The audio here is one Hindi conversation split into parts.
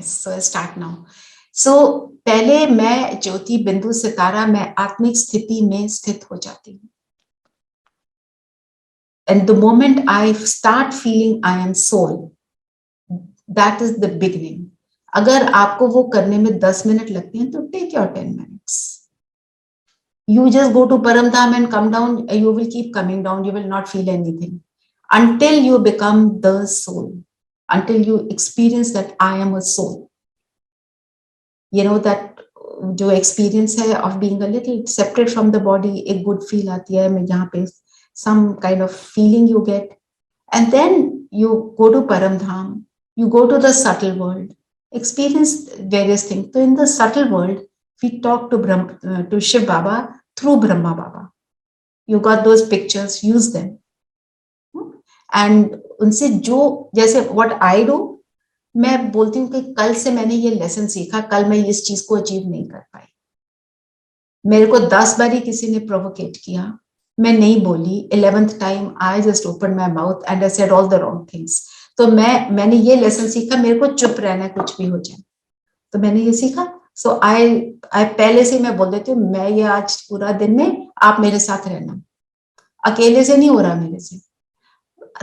So start now. सो पहले मैं ज्योति बिंदु सितारा, मैं आत्मिक स्थिति में स्थित हो जाती हूँ। And the moment I start feeling I am soul, that is the beginning. अगर आपको वो करने में 10 मिनट लगते हैं तो take your 10 minutes. You just go to Paramdham and come down, you will keep coming down, you will not feel anything until you become the soul, until you experience that I am a soul. You know that जो experience है of being a little separate from the body, एक good feel आती है मैं यहाँ पे, some kind of feeling you get, and then you go to Paramdham, you go to the subtle world, experience various things. So in the subtle world, we talk to Shiv Baba through Brahma Baba. You got those pictures, use them. And उनसे जो जैसे what I do, मैं बोलती हूँ कि कल से मैंने ये लेसन सीखा, कल मैं इस चीज को अचीव नहीं कर पाई। मेरे को 10 बारी किसी ने प्रोवोकेट किया, मैं नहीं बोली। 11th time I just open my mouth and I said all the wrong things. तो मैंने ये लेसन सीखा, मेरे को चुप रहना है कुछ भी हो जाए, तो मैंने ये सीखा। सो आई पहले से मैं बोल देती हूँ, मैं ये आज पूरा दिन में आप मेरे साथ रहना, अकेले से नहीं हो रहा मेरे से,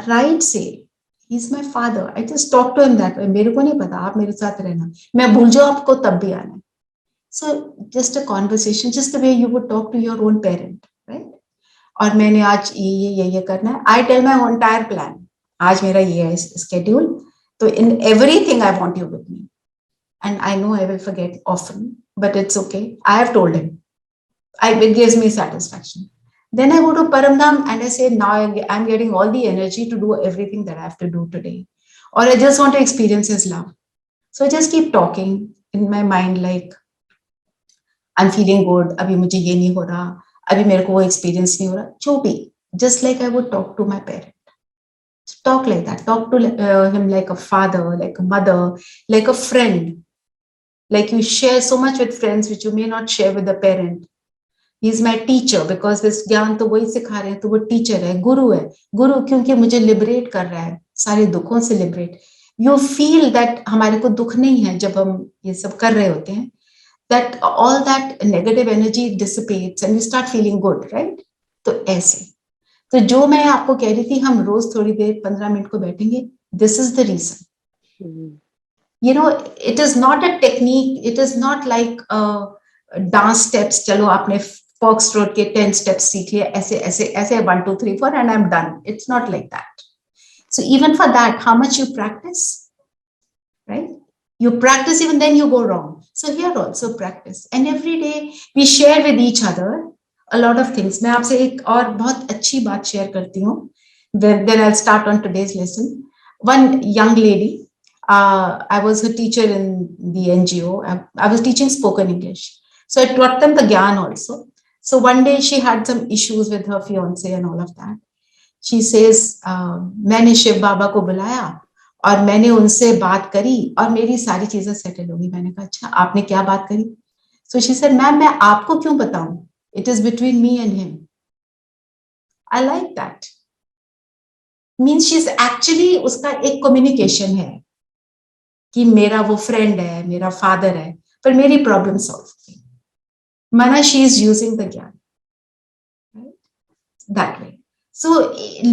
राइट से। He is my father, I just talk to him that way. मेरे को नहीं पता, आप मेरे साथ रहना, मैं भूल जाऊं आपको तब भी आना है। So just a conversation, just the way you would talk to your own parent, right. और मैंने आज ये करना है, I tell my entire plan, आज मेरा ये है स्केड्यूल, तो in everything I want you with me, and I know I will forget often, but it's okay, I have told him, it gives me satisfaction. Then I go to Paramdham and I say, now I'm getting all the energy to do everything that I have to do today. Or I just want to experience his love. So I just keep talking in my mind like, I'm feeling good, abhi mujhe ye nahi ho raha, abhi mere ko wo experience nahi ho raha, jo bhi. Just like I would talk to my parent. Talk like that. Talk to him like a father, like a mother, like a friend. Like you share so much with friends which you may not share with a parent. He is my teacher because this ज्ञान तो वही सिखा रहे हैं, तो वो टीचर है, गुरु है। गुरु क्योंकि मुझे लिबरेट कर रहा है, सारे दुखों से लिबरेट। यू फील दैट हमारे को दुख नहीं है जब हम ये सब कर रहे होते हैं, that all that negative energy dissipates and you start feeling good, right. तो ऐसे, तो जो मैं आपको कह रही थी, हम रोज थोड़ी देर 15 मिनट को बैठेंगे, this is the reason. You know, it is not a technique, it is not like dance steps, चलो आपने Foxtrot के 10 steps सीख लिया, ऐसे ऐसे ऐसे 1 2 3 4 and I'm done. It's not like that. So even for that, how much you practice, right? You practice, even then you go wrong. So here also practice, and every day we share with each other a lot of things. मैं आपसे एक और बहुत अच्छी बात शेयर करती हूँ. Then I'll start on today's lesson. One young lady, I was a teacher in the NGO. I was teaching spoken English, so I taught them the Gyan also. So one day she had some issues with her fiance and all of that. She says, मैंने शिव बाबा को बुलाया और मैंने उनसे बात करी और मेरी सारी चीजें सेटल हो गई। मैंने कहा, अच्छा आपने क्या बात करी? So she said, मैम मैं आपको क्यों बताऊं? It is between me and him. I like that. Means she's actually, उसका एक communication है कि मेरा वो friend है, मेरा father है, पर मेरी problem solve की। Mana, she is using the Gyan, right? That way. So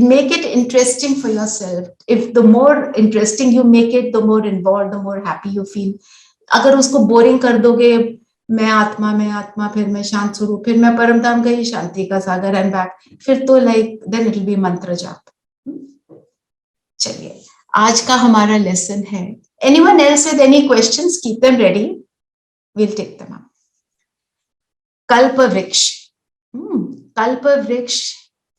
make it interesting for yourself. If the more interesting you make it, the more involved, the more happy you feel. अगर उसको boring कर दोगे, मैं आत्मा, फिर मैं शांत स्वरूप, फिर मैं परमधाम गई, शांति का सागर एंड बैक, फिर तो like then it will be मंत्र जाप। चलिए, आज का हमारा लेसन है। Anyone else with any questions? Keep them ready. We'll take them up. कल्प वृक्ष, कल्प वृक्ष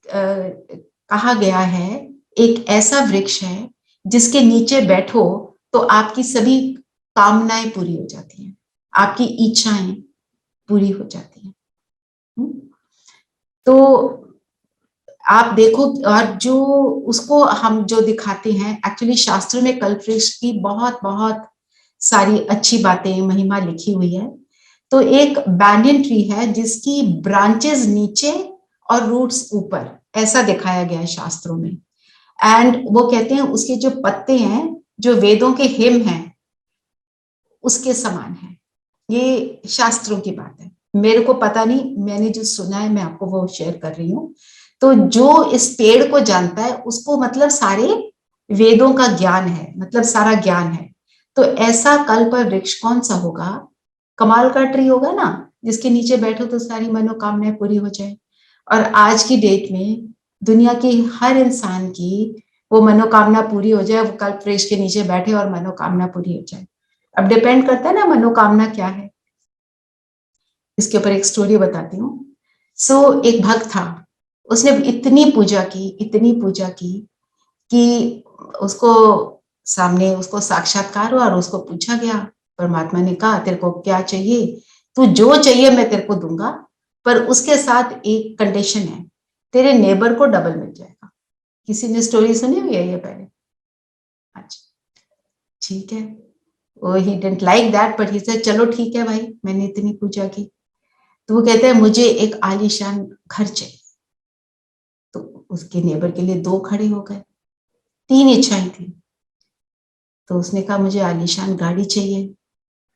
कहा गया है, एक ऐसा वृक्ष है जिसके नीचे बैठो तो आपकी सभी कामनाएं पूरी हो जाती हैं, आपकी इच्छाएं पूरी हो जाती हैं। तो आप देखो, और जो उसको हम जो दिखाते हैं, एक्चुअली शास्त्र में कल्प वृक्ष की बहुत बहुत सारी अच्छी बातें, महिमा लिखी हुई है। तो एक बैंयन ट्री है जिसकी ब्रांचेस नीचे और रूट्स ऊपर, ऐसा दिखाया गया है शास्त्रों में। एंड वो कहते हैं उसके जो पत्ते हैं, जो वेदों के हिम हैं, उसके समान है। ये शास्त्रों की बात है, मेरे को पता नहीं, मैंने जो सुना है मैं आपको वो शेयर कर रही हूँ। तो जो इस पेड़ को जानता है उसको मतलब सारे वेदों का ज्ञान है, मतलब सारा ज्ञान है। तो ऐसा कल्प वृक्ष कौन सा होगा? कमाल का ट्री होगा ना, जिसके नीचे बैठो तो सारी मनोकामनाएं पूरी हो जाए। और आज की डेट में दुनिया की हर इंसान की वो मनोकामना पूरी हो जाए, वो कल्प वृक्ष के नीचे बैठे और मनोकामना पूरी हो जाए। अब डिपेंड करता है ना मनोकामना क्या है। इसके ऊपर एक स्टोरी बताती हूँ। एक भक्त था, उसने इतनी पूजा की, इतनी पूजा की कि उसको सामने उसको साक्षात्कार हुआ और उसको पूछा गया। परमात्मा ने कहा तेरे को क्या चाहिए? तू जो चाहिए मैं तेरे को दूंगा, पर उसके साथ एक कंडीशन है, तेरे नेबर को डबल मिल जाएगा। किसी ने स्टोरी सुनी हुई है ये पहले? अच्छा, ठीक है। वो he didn't like that, but he said चलो ठीक है भाई, मैंने इतनी पूजा की। तो वो कहते हैं मुझे एक आलीशान घर चाहिए। तो उसके नेबर के लिए दो खड़े हो गए, तीन इच्छाएं थी। तो उसने कहा मुझे आलीशान गाड़ी चाहिए,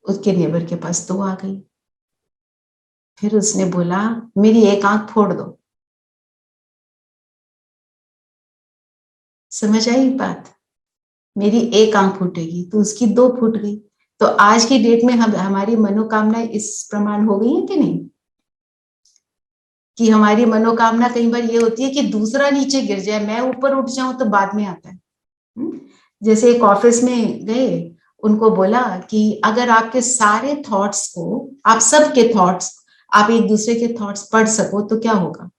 उसके नेबर के पास दो आ गई। फिर उसने बोला मेरी एक आंख फोड़ दो। समझ आई बात? मेरी एक आंख फूटेगी तो उसकी दो फूट गई। तो आज की डेट में हम हमारी मनोकामनाएं इस प्रमाण हो गई है कि नहीं, कि हमारी मनोकामना कई बार ये होती है कि दूसरा नीचे गिर जाए, मैं ऊपर उठ जाऊं तो बाद में आता है। जैसे एक ऑफिस में गए, उनको बोला कि अगर आपके सारे थॉट्स को, आप सबके थॉट्स, आप एक दूसरे के थॉट्स पढ़ सको तो क्या होगा?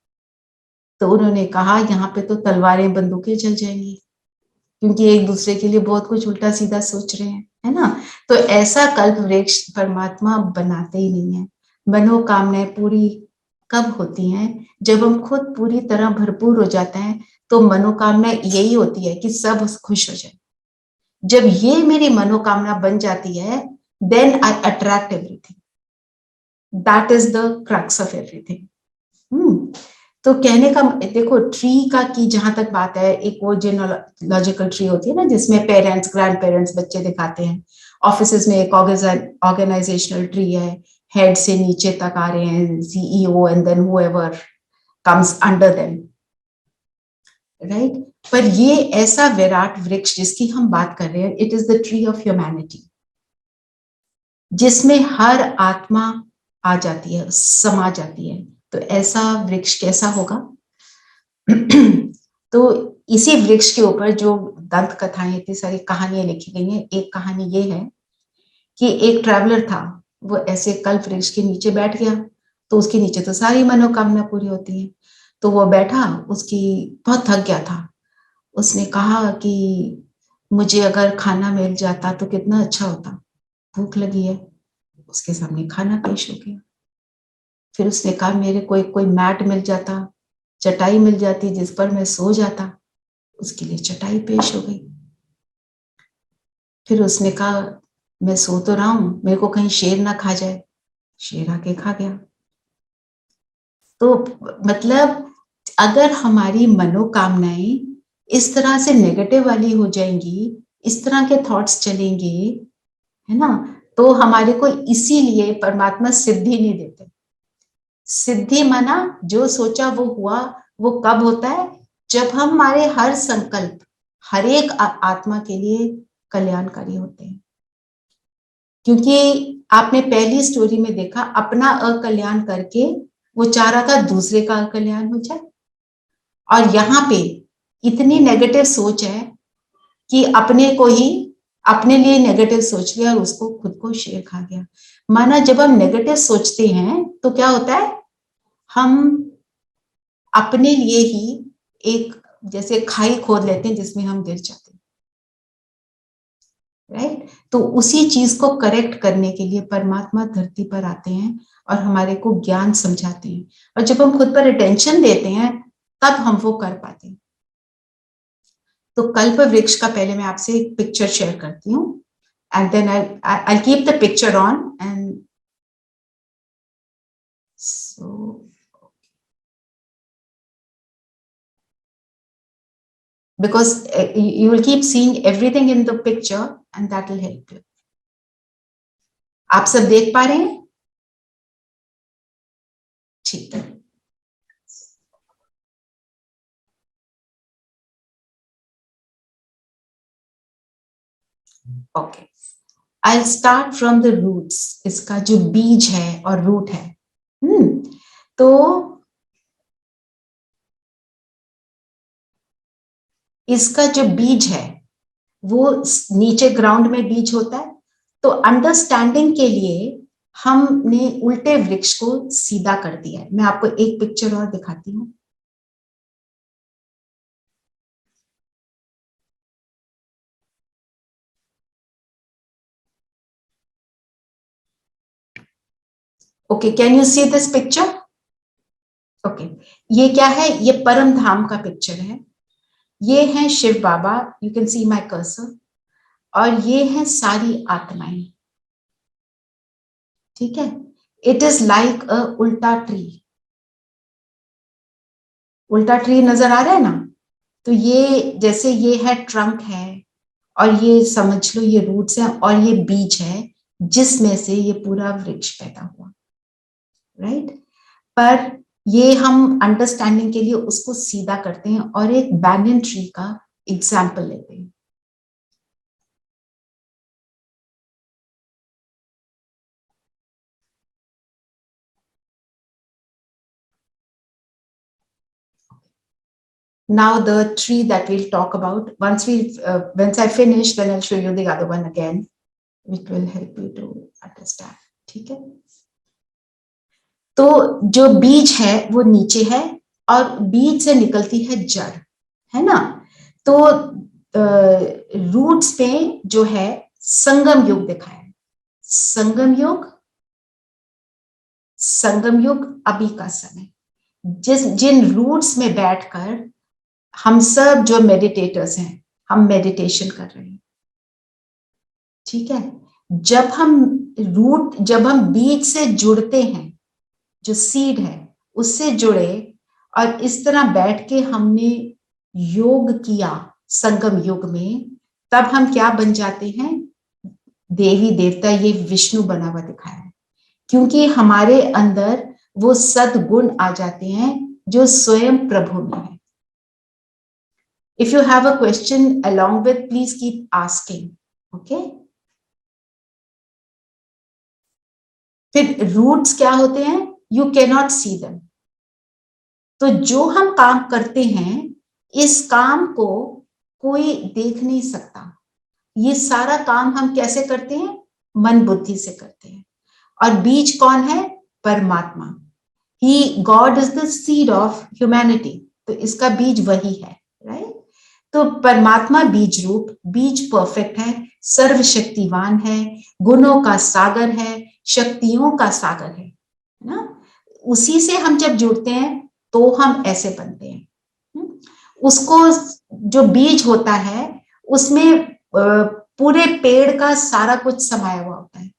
तो उन्होंने कहा यहाँ पे तो तलवारें बंदूकें चल जाएंगी, क्योंकि एक दूसरे के लिए बहुत कुछ उल्टा सीधा सोच रहे हैं, है ना। तो ऐसा कल्प वृक्ष परमात्मा बनाते ही नहीं है। मनोकामनाएं पूरी कब होती हैं? जब हम खुद पूरी तरह भरपूर हो जाते हैं। तो मनोकामना यही होती है कि सब खुश हो जाए। जब ये मेरी मनोकामना बन जाती है, then I attract everything. That is the crux of everything. तो कहने का देखो, ट्री का की जहां तक बात है, एक वो जेनोलॉजिकल ट्री होती है ना, जिसमें पेरेंट्स, ग्रैंड पेरेंट्स बच्चे दिखाते हैं। ऑफिसेज में एक ऑर्गेनाइजेशनल ट्री है, हेड से नीचे तक आ रहे हैं, CEO and then whoever comes under them, right. पर ये ऐसा विराट वृक्ष जिसकी हम बात कर रहे हैं, it is the tree of humanity, जिसमें हर आत्मा आ जाती है, समा जाती है। तो ऐसा वृक्ष कैसा होगा? तो इसी वृक्ष के ऊपर जो दंत कथाएं, इतनी सारी कहानियां लिखी गई हैं। एक कहानी ये है कि एक ट्रैवलर था, वो ऐसे कल्प वृक्ष के नीचे बैठ गया। तो उसके नीचे तो सारी मनोकामना पूरी होती है। तो वो बैठा, उसकी बहुत थक गया था। उसने कहा कि मुझे अगर खाना मिल जाता तो कितना अच्छा होता, भूख लगी है। उसके सामने खाना पेश हो गया। फिर उसने कहा मेरे को कोई मैट मिल जाता, चटाई मिल जाती जिस पर मैं सो जाता। उसके लिए चटाई पेश हो गई। फिर उसने कहा मैं सो तो रहा हूं, मेरे को कहीं शेर ना खा जाए। शेर आके खा गया। तो मतलब अगर हमारी मनोकामनाएं इस तरह से नेगेटिव वाली हो जाएंगी, इस तरह के थॉट्स चलेंगे, है ना, तो हमारे को इसीलिए परमात्मा सिद्धि नहीं देते। सिद्धि माना जो सोचा वो हुआ। वो कब होता है? जब हम हमारे हर संकल्प हर एक आत्मा के लिए कल्याणकारी होते हैं। क्योंकि आपने पहली स्टोरी में देखा, अपना अकल्याण करके वो चाह रहा था दूसरे का अकल्याण हो जाए। और यहाँ पे इतनी नेगेटिव सोच है कि अपने को ही, अपने लिए नेगेटिव सोच लिया और उसको खुद को शेर खा गया। माना जब हम नेगेटिव सोचते हैं तो क्या होता है, हम अपने लिए ही एक जैसे खाई खोद लेते हैं जिसमें हम गिर जाते हैं, राइट। तो उसी चीज को करेक्ट करने के लिए परमात्मा धरती पर आते हैं और हमारे को ज्ञान समझाते हैं। और जब हम खुद पर अटेंशन देते हैं तब हम वो कर पाते हैं। तो कल्प वृक्ष का पहले मैं आपसे एक पिक्चर शेयर करती हूँ, and then I keep the picture on and so because you will keep seeing everything in the picture and that will help you. आप सब देख पा रहे हैं? ठीक है। Okay, I start from the roots. इसका जो बीज है और रूट है, तो इसका जो बीज है वो नीचे ग्राउंड में बीज होता है। तो अंडरस्टैंडिंग के लिए हमने उल्टे वृक्ष को सीधा कर दिया है। मैं आपको एक पिक्चर और दिखाती हूँ। Okay, can you see this picture? Okay, ये क्या है? ये परम धाम का पिक्चर है। ये है Shiv Baba, you can see my cursor, और ये है सारी आत्माएं। ठीक है, इट इज लाइक अ उल्टा ट्री। उल्टा ट्री नजर आ रहा है ना? तो ये जैसे ये है ट्रंक है, और ये समझ लो ये रूट्स है, और ये बीज है जिसमें से ये पूरा वृक्ष पैदा हुआ, राइट? पर ये हम अंडरस्टैंडिंग के लिए उसको सीधा करते हैं और एक बैनियन ट्री का एग्जाम्पल लेते हैं। Now the tree that we'll talk about, once I finish, then I'll show you the other one again, which will help you to understand. ठीक है, तो जो बीज है वो नीचे है, और बीज से निकलती है जड़, है ना? तो रूट्स पे जो है संगम युग दिखाया है। संगम युग, संगम युग अभी का समय, जिन रूट्स में बैठकर हम सब जो मेडिटेटर्स हैं, हम मेडिटेशन कर रहे हैं। ठीक है, जब हम बीज से जुड़ते हैं, जो सीड है उससे जुड़े, और इस तरह बैठ के हमने योग किया संगम युग में, तब हम क्या बन जाते हैं? देवी देवता। ये विष्णु बना हुआ दिखाया है, क्योंकि हमारे अंदर वो सद्गुण आ जाते हैं जो स्वयं प्रभु में है। If you have a question along with, please keep asking. Okay? फिर रूट्स क्या होते हैं? You cannot see them. तो जो हम काम करते हैं, इस काम को कोई देख नहीं सकता। ये सारा काम हम कैसे करते हैं? मन बुद्धि से करते हैं। और बीज कौन है? परमात्मा। He, God is the seed of humanity. तो इसका बीज वही है, राइट? तो परमात्मा बीज रूप, बीज परफेक्ट है, सर्वशक्तिवान है, गुणों का सागर है, शक्तियों का सागर है ना? उसी से हम जब जुड़ते हैं तो हम ऐसे बनते हैं। उसको, जो बीज होता है उसमें पूरे पेड़ का सारा कुछ समाया हुआ होता है।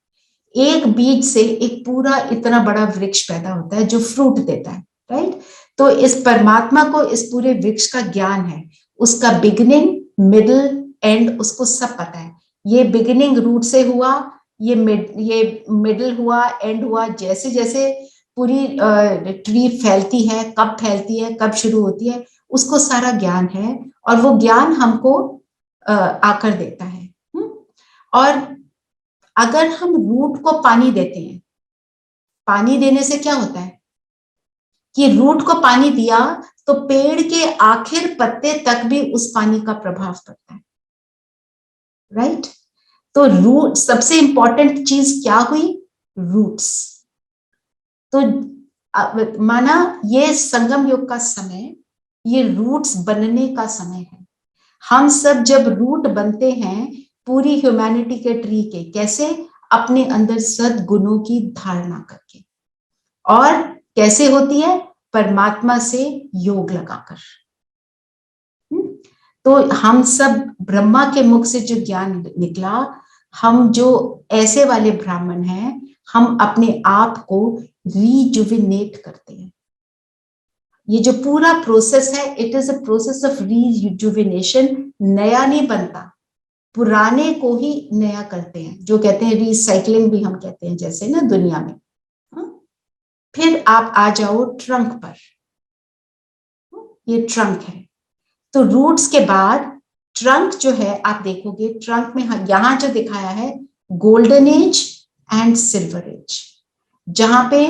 एक बीज से एक पूरा इतना बड़ा वृक्ष पैदा होता है जो फ्रूट देता है, राइट? तो इस परमात्मा को इस पूरे वृक्ष का ज्ञान है, उसका बिगिनिंग, मिडिल, एंड उसको सब पता है। ये बिगिनिंग रूट से हुआ, ये मिडिल हुआ, एंड हुआ, जैसे जैसे पूरी ट्री फैलती है, कब फैलती है, कब शुरू होती है, उसको सारा ज्ञान है, और वो ज्ञान हमको आकर देता है। और अगर हम रूट को पानी देते हैं, पानी देने से क्या होता है कि रूट को पानी दिया तो पेड़ के आखिर पत्ते तक भी उस पानी का प्रभाव पड़ता है, राइट? तो रूट, सबसे इंपॉर्टेंट चीज क्या हुई? रूट्स। तो माना ये संगम युग का समय, ये रूट्स बनने का समय है। हम सब जब रूट बनते हैं पूरी ह्यूमैनिटी के ट्री के, कैसे? अपने अंदर सद्गुणों की धारणा करके। और कैसे होती है? परमात्मा से योग लगाकर। तो हम सब, ब्रह्मा के मुख से जो ज्ञान निकला, हम जो ऐसे वाले ब्राह्मण हैं, हम अपने आप को रिजुविनेट करते हैं। ये जो पूरा प्रोसेस है, it is a process of rejuvenation. नया नहीं बनता, पुराने को ही नया करते हैं, जो कहते हैं रिसाइकलिंग भी हम कहते हैं जैसे ना दुनिया में। फिर आप आ जाओ ट्रंक पर, ये ट्रंक है। तो रूट्स के बाद ट्रंक जो है आप देखोगे, ट्रंक में यहां जो दिखाया है golden age and silver age, जहां पे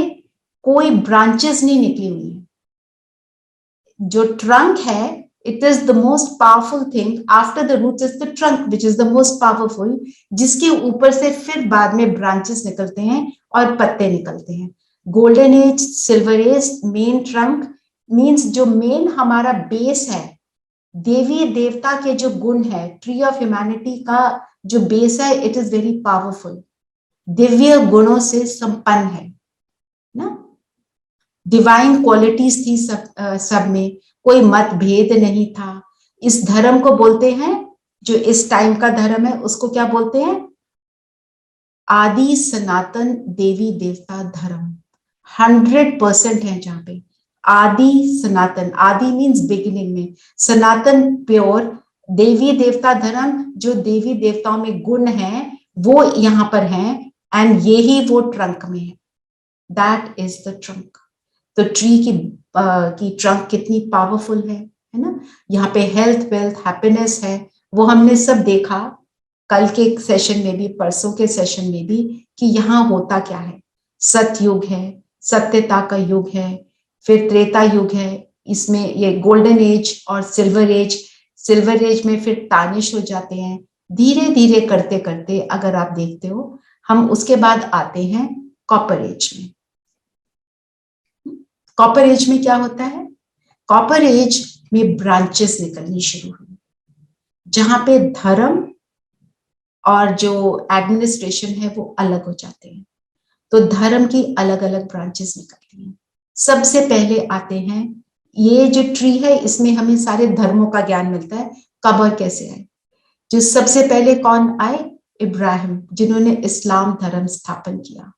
कोई ब्रांचेस नहीं निकली हुई है। जो ट्रंक है, it is the most powerful thing after the roots is the trunk which is the most powerful, जिसके ऊपर से फिर बाद में ब्रांचेस निकलते हैं और पत्ते निकलते हैं। Golden age, silver age, main trunk means जो मेन हमारा बेस है, देवी देवता के जो गुण है, ट्री ऑफ ह्यूमैनिटी का जो बेस है, it is very powerful, Divya गुणों से संपन्न है ना, डिवाइन क्वालिटीज थी सब में, कोई मतभेद नहीं था। इस धर्म को बोलते हैं, जो इस टाइम का धर्म है उसको क्या बोलते हैं, आदि सनातन देवी देवता धर्म। 100% है जहां पे आदि सनातन, आदि मीन्स बिगिनिंग में, सनातन प्योर देवी देवता धर्म, जो देवी देवताओं में गुण है वो यहां पर है, एंड यही वो ट्रंक में है, दैट इज द ट्रंक। तो ट्री की ट्रंक कितनी पावरफुल है ना। यहाँ पे हेल्थ, वेल्थ, हैप्पीनेस है, वो हमने सब देखा कल के सेशन में भी, परसों के सेशन में भी, कि यहाँ होता क्या है। सतयुग है, सत्यता का युग है, फिर त्रेता युग है, इसमें ये गोल्डन एज और सिल्वर एज, सिल्वर एज में फिर तानिश हो जाते हैं, धीरे धीरे करते करते अगर आप देखते हो। हम उसके बाद आते हैं कॉपर एज में। कॉपर एज में क्या होता है, कॉपर एज में ब्रांचेस निकलनी शुरू हुई, जहां पे धर्म और जो एडमिनिस्ट्रेशन है वो अलग हो जाते हैं। तो धर्म की अलग अलग ब्रांचेस निकलती हैं। सबसे पहले आते हैं, ये जो ट्री है इसमें हमें सारे धर्मों का ज्ञान मिलता है, कब और कैसे आए। जो सबसे पहले कौन आए, इब्राहिम, जिन्होंने इस्लाम धर्म स्थापन किया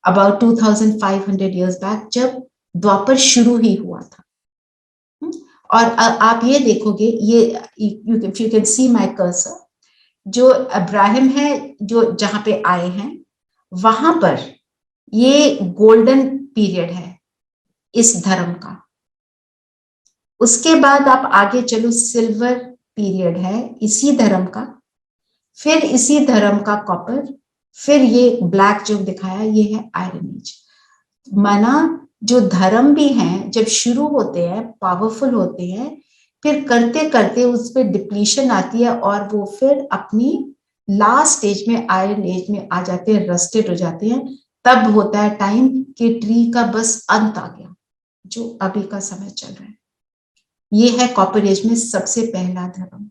अबाउट 2500 ईयर्स बैक, जब द्वापर शुरू ही हुआ था। और आप ये देखोगे, ये you can see my cursor, जो इब्राहिम है जो जहां पे आए हैं वहां पर ये गोल्डन पीरियड है इस धर्म का। उसके बाद आप आगे चलो, सिल्वर पीरियड है इसी धर्म का, फिर इसी धर्म का कॉपर, फिर ये ब्लैक जो दिखाया ये है आयरन एज। माना जो धर्म भी हैं जब शुरू होते हैं पावरफुल होते हैं, फिर करते करते उस पर डिप्लीशन आती है और वो फिर अपनी लास्ट स्टेज में आयरन एज में आ जाते हैं, रस्टेड हो जाते हैं। तब होता है टाइम कि ट्री का बस अंत आ गया, जो अभी का समय चल रहा है। ये है कॉपर एज में सबसे पहला धर्म।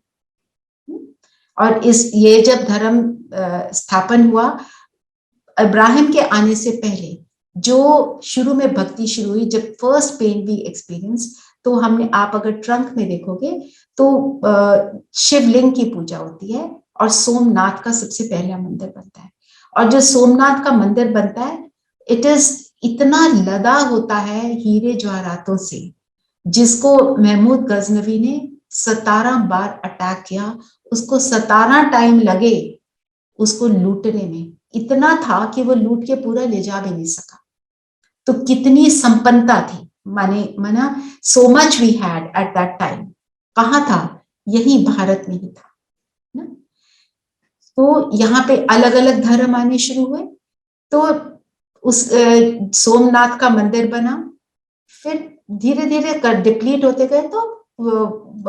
और ये जब धर्म स्थापन हुआ, इब्राहिम के आने से पहले जो शुरू में भक्ति शुरू हुई, जब फर्स्ट पेन वी एक्सपीरियंस, तो हमने, आप अगर ट्रंक में देखोगे तो शिवलिंग की पूजा होती है और सोमनाथ का सबसे पहला मंदिर बनता है। और जो सोमनाथ का मंदिर बनता है, इट इज इतना लदा होता है हीरे जवाहरातों से, जिसको महमूद गजनवी ने 17 बार अटैक किया, उसको 17 टाइम लगे उसको लूटने में, इतना था कि वो लूट के पूरा ले जा भी नहीं सका। तो कितनी संपन्नता थी, माना so much we had at that time. कहाँ था, यही भारत में ही था ना। तो यहाँ पे अलग अलग धर्म आने शुरू हुए, तो उस सोमनाथ का मंदिर बना, फिर धीरे धीरे कर डिप्लीट होते गए, तो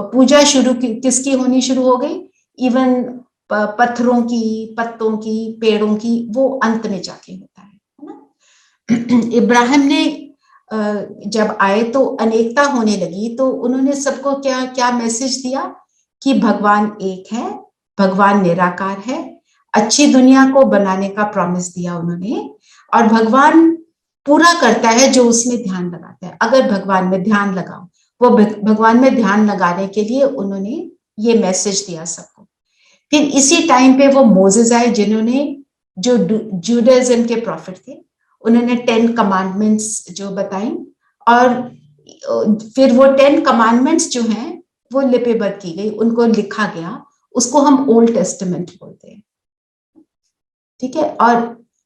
पूजा शुरू किसकी होनी शुरू हो गई, इवन पत्थरों की, पत्तों की, पेड़ों की, वो अंत में जाके होता है ना। इब्राहिम ने जब आए तो अनेकता होने लगी, तो उन्होंने सबको क्या क्या मैसेज दिया कि भगवान एक है, भगवान निराकार है, अच्छी दुनिया को बनाने का प्रॉमिस दिया उन्होंने, और भगवान पूरा करता है जो उसमें ध्यान लगाता है। अगर भगवान में ध्यान लगाओ, वो भगवान में ध्यान लगाने के लिए उन्होंने ये मैसेज दिया सबको। फिर इसी टाइम पे वो मोसेस आए, जिन्होंने, जो जूडाइज्म के प्रॉफिट थे, उन्होंने 10 कमांडमेंट्स जो बताई, और फिर वो 10 कमांडमेंट्स जो हैं वो लिपिबद्ध की गई, उनको लिखा गया, उसको हम ओल्ड टेस्टामेंट बोलते हैं, ठीक है। और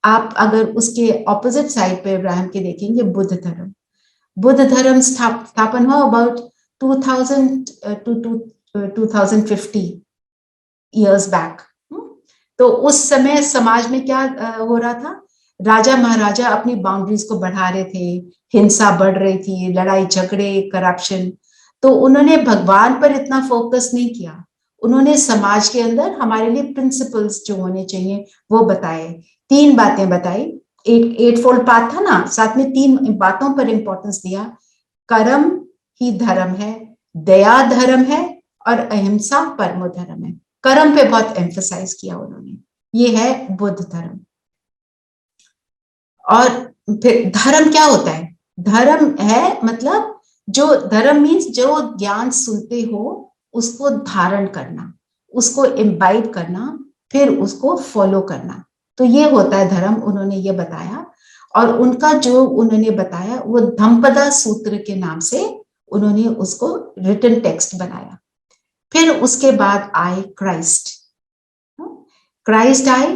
आप अगर उसके ऑपोजिट साइड पे अब्राहम के देखेंगे बुद्ध धर्म, बुद्ध धर्म स्थापन हुआ अबाउट 2000 to 2050 years बैक। तो उस समय समाज में क्या हो रहा था, राजा महाराजा अपनी बाउंड्रीज को बढ़ा रहे थे, हिंसा बढ़ रही थी, लड़ाई झगड़े, करप्शन। तो उन्होंने भगवान पर इतना फोकस नहीं किया, उन्होंने समाज के अंदर हमारे लिए प्रिंसिपल्स जो होने चाहिए वो बताए, 3 बातें बताई। एट फोल्ड पाथ था ना, साथ में 3 बातों पर इंपॉर्टेंस दिया। कर्म ही धर्म है, दया धर्म है, और अहिंसा परमो धर्म है। कर्म पे बहुत एम्फसाइज किया उन्होंने, ये है बुद्ध धर्म। और फिर धर्म क्या होता है, धर्म है मतलब जो धर्म मीन्स जो ज्ञान सुनते हो उसको धारण करना, उसको इम्बाइब करना, फिर उसको फॉलो करना, तो ये होता है धर्म, उन्होंने ये बताया। और उनका जो उन्होंने बताया वो धम्पदा सूत्र के नाम से उन्होंने उसको रिटन टेक्स्ट बनाया। फिर उसके बाद आए क्राइस्ट, क्राइस्ट आए,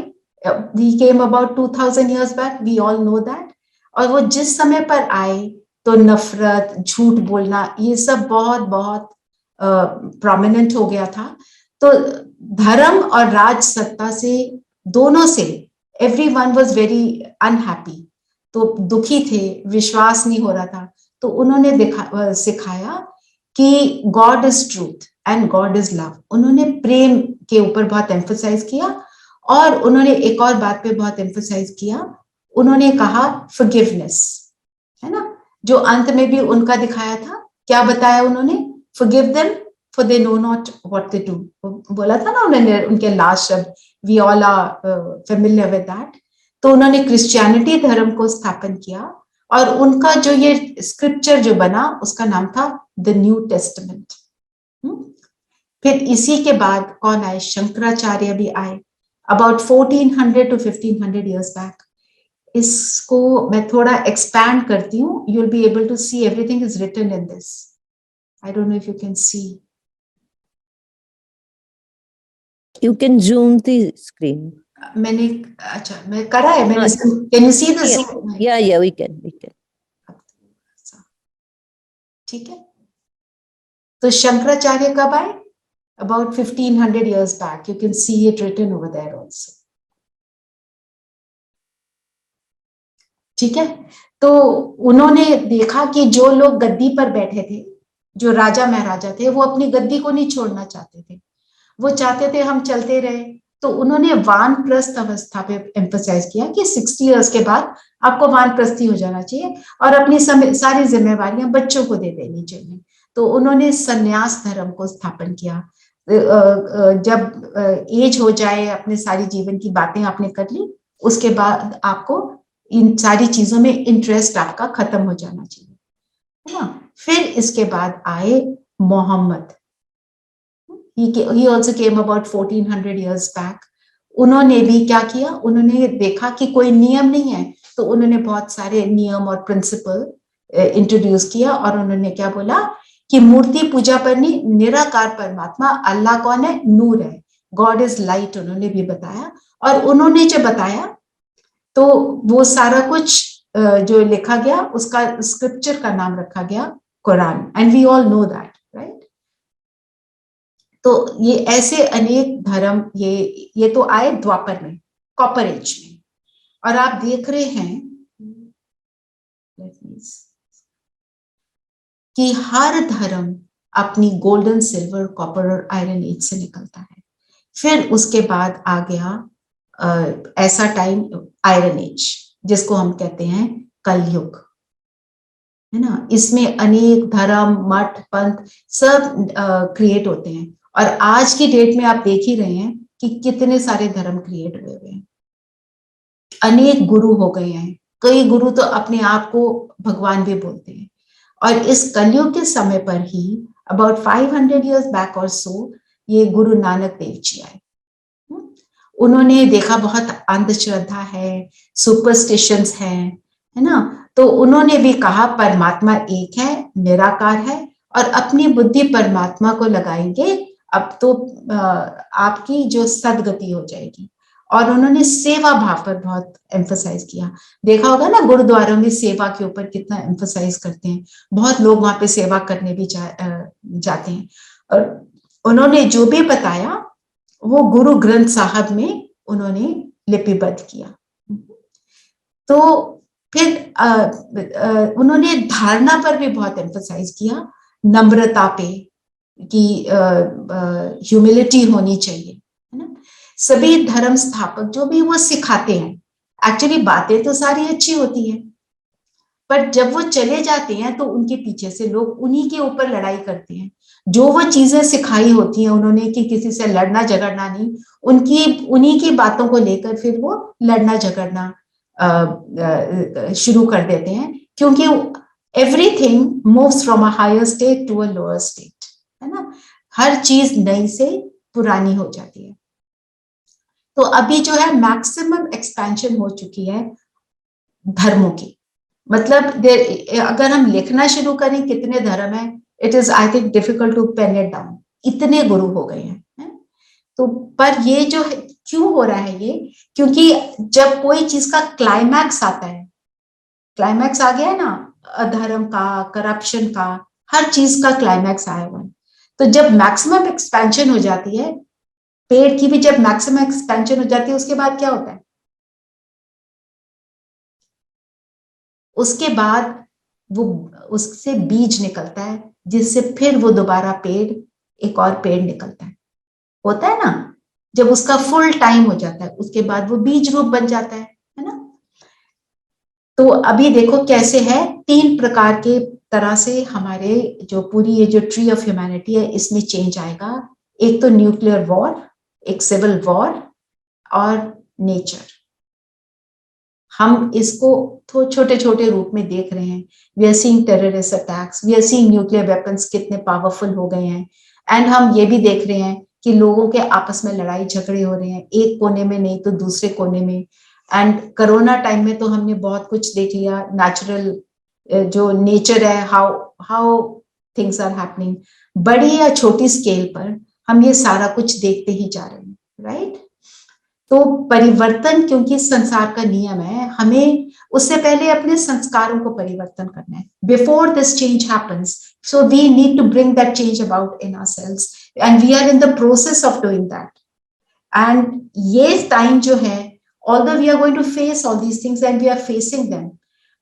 he came about 2000 years back, we all know that। और वो जिस समय पर आए तो नफरत, झूठ बोलना, ये सब बहुत बहुत प्रोमिनेंट हो गया था। तो धर्म और राज सत्ता से, दोनों से everyone was very unhappy, तो दुखी थे, विश्वास नहीं हो रहा था। तो उन्होंने सिखाया कि God is truth and God is love. उन्होंने प्रेम के ऊपर बहुत एम्फसाइज किया, और उन्होंने एक और बात पे बहुत एम्फसाइज किया, उन्होंने कहा फॉरगिवनेस, है ना, जो अंत में भी उनका दिखाया था। क्या बताया उन्होंने, forgive them for they know not what they do, बोला था ना उन्होंने, उनके लास्ट शब्द, we all are familiar with that. तो उन्होंने क्रिश्चियनिटी धर्म को स्थापन किया, और उनका जो ये स्क्रिप्चर जो बना उसका नाम था द न्यू टेस्टामेंट। फिर इसी के बाद कौन आए, शंकराचार्य भी आए, अबाउट 1400 to 1500 years back। इसको मैं थोड़ा एक्सपैंड करती हूँ, you will be able to see everything is written in this. I don't know if you can see, you can zoom the screen. मैंने, अच्छा मैं करा है, मैंने, कैन यू सी दिस? या वी कैन ठीक है। तो शंकराचार्य कब आए, about 1500 years back, you can see it written over there also, ठीक है। तो उन्होंने देखा कि जो लोग गद्दी पर बैठे थे, जो राजा महाराजा थे, वो अपनी गद्दी को नहीं छोड़ना चाहते थे, वो चाहते थे हम चलते रहे। तो उन्होंने वानप्रस्थ अवस्था पे एम्फसाइज किया कि 60 इयर्स के बाद आपको वानप्रस्थी हो जाना चाहिए, और अपनी सारी जिम्मेवारियां बच्चों को दे देनी चाहिए। तो उन्होंने संन्यास धर्म को स्थापन किया। जब एज हो जाए, अपने सारी जीवन की बातें आपने कर ली, उसके बाद आपको इन सारी चीजों में इंटरेस्ट आपका खत्म हो जाना चाहिए, है ना। फिर इसके बाद आए Mohammad, he also came about 1400 years back। उन्होंने भी क्या किया, उन्होंने देखा कि कोई नियम नहीं है, तो उन्होंने बहुत सारे नियम और प्रिंसिपल इंट्रोड्यूस किया, और उन्होंने क्या बोला कि मूर्ति पूजा पर नहीं, निराकार परमात्मा अल्लाह कौन है, नूर है, गॉड इज लाइट, उन्होंने भी बताया। और उन्होंने जो बताया तो वो सारा कुछ जो लिखा गया, उसका स्क्रिप्चर का नाम रखा गया Quran, and we all know that, right. तो ये ऐसे अनेक धर्म, ये तो आए द्वापर में, कॉपर एज में। और आप देख रहे हैं कि हर धर्म अपनी गोल्डन, सिल्वर, कॉपर और आयरन एज से निकलता है। फिर उसके बाद आ गया ऐसा टाइम, आयरन एज, जिसको हम कहते हैं कलयुग, है ना। इसमें अनेक धर्म, मठ, पंथ सब क्रिएट होते हैं। और आज की डेट में आप देख ही रहे हैं कि कितने सारे धर्म क्रिएट हुए हुए हैं, अनेक गुरु हो गए हैं, कई गुरु तो अपने आप को भगवान भी बोलते हैं। और इस कलयुग के समय पर ही अबाउट 500 years बैक और सो, ये गुरु नानक देव जी आए। उन्होंने देखा बहुत अंधश्रद्धा है, सुपरस्टिशंस है ना। तो उन्होंने भी कहा परमात्मा एक है, निराकार है, और अपनी बुद्धि परमात्मा को लगाएंगे, अब तो आपकी जो सदगति हो जाएगी। और उन्होंने सेवा भाव पर बहुत एम्फसाइज किया। देखा होगा ना गुरुद्वारों में सेवा के ऊपर कितना एम्फसाइज करते हैं, बहुत लोग वहां पे सेवा करने भी जाते हैं। और उन्होंने जो भी बताया वो गुरु ग्रंथ साहब में उन्होंने लिपिबद्ध किया। तो फिर उन्होंने धारणा पर भी बहुत एम्फसाइज किया, नम्रता पे, कि ह्यूमिलिटी होनी चाहिए, है ना। सभी धर्म स्थापक जो भी वो सिखाते हैं, एक्चुअली बातें तो सारी अच्छी होती हैं, पर जब वो चले जाते हैं तो उनके पीछे से लोग उन्हीं के ऊपर लड़ाई करते हैं। जो वो चीजें सिखाई होती हैं उन्होंने कि किसी से लड़ना झगड़ना नहीं, उन्हीं की बातों को लेकर फिर वो लड़ना झगड़ना शुरू कर देते हैं, क्योंकि everything moves from a higher state to a lower state, है ना। हर चीज नई से पुरानी हो जाती है। तो अभी जो है मैक्सिमम एक्सपेंशन हो चुकी है धर्मों की। मतलब अगर हम लिखना शुरू करें कितने धर्म है, it is I think difficult to pen it down, इतने गुरु हो गए हैं, है? तो पर ये जो है, क्यों हो रहा है ये, क्योंकि जब कोई चीज का क्लाइमैक्स आता है, क्लाइमैक्स आ गया है ना, अधर्म का, करप्शन का, हर चीज का क्लाइमैक्स आएगा। तो जब मैक्सिमम एक्सपेंशन हो जाती है, पेड़ की भी जब मैक्सिमम एक्सपेंशन हो जाती है, उसके बाद क्या होता है, उसके बाद वो उससे बीज निकलता है, जिससे फिर वो दोबारा पेड़, एक और पेड़ निकलता है, होता है ना। जब उसका फुल टाइम हो जाता है उसके बाद वो बीज रूप बन जाता है ना। तो अभी देखो कैसे है, 3 प्रकार के तरह से हमारे जो पूरी ये जो ट्री ऑफ ह्यूमैनिटी है इसमें चेंज आएगा। एक तो न्यूक्लियर वॉर, एक सिविल वॉर, और नेचर। हम इसको तो छोटे छोटे रूप में देख रहे हैं। We are seeing terrorist attacks, we are seeing nuclear weapons कितने पावरफुल हो गए हैं। एंड हम ये भी देख रहे हैं कि लोगों के आपस में लड़ाई झगड़े हो रहे हैं, एक कोने में नहीं तो दूसरे कोने में। एंड कोरोना टाइम में तो हमने बहुत कुछ देख लिया, नेचुरल जो नेचर है, how how things are happening, बड़ी या छोटी स्केल पर हम ये सारा कुछ देखते ही जा रहे हैं, राइट। तो परिवर्तन, क्योंकि संसार का नियम है, हमें उससे पहले अपने संस्कारों को परिवर्तन करना है, before this change happens. So we need to bring that change about in ourselves, and we are in the process of doing that. And ये टाइम जो है, although we are going to face all these things and we are facing them,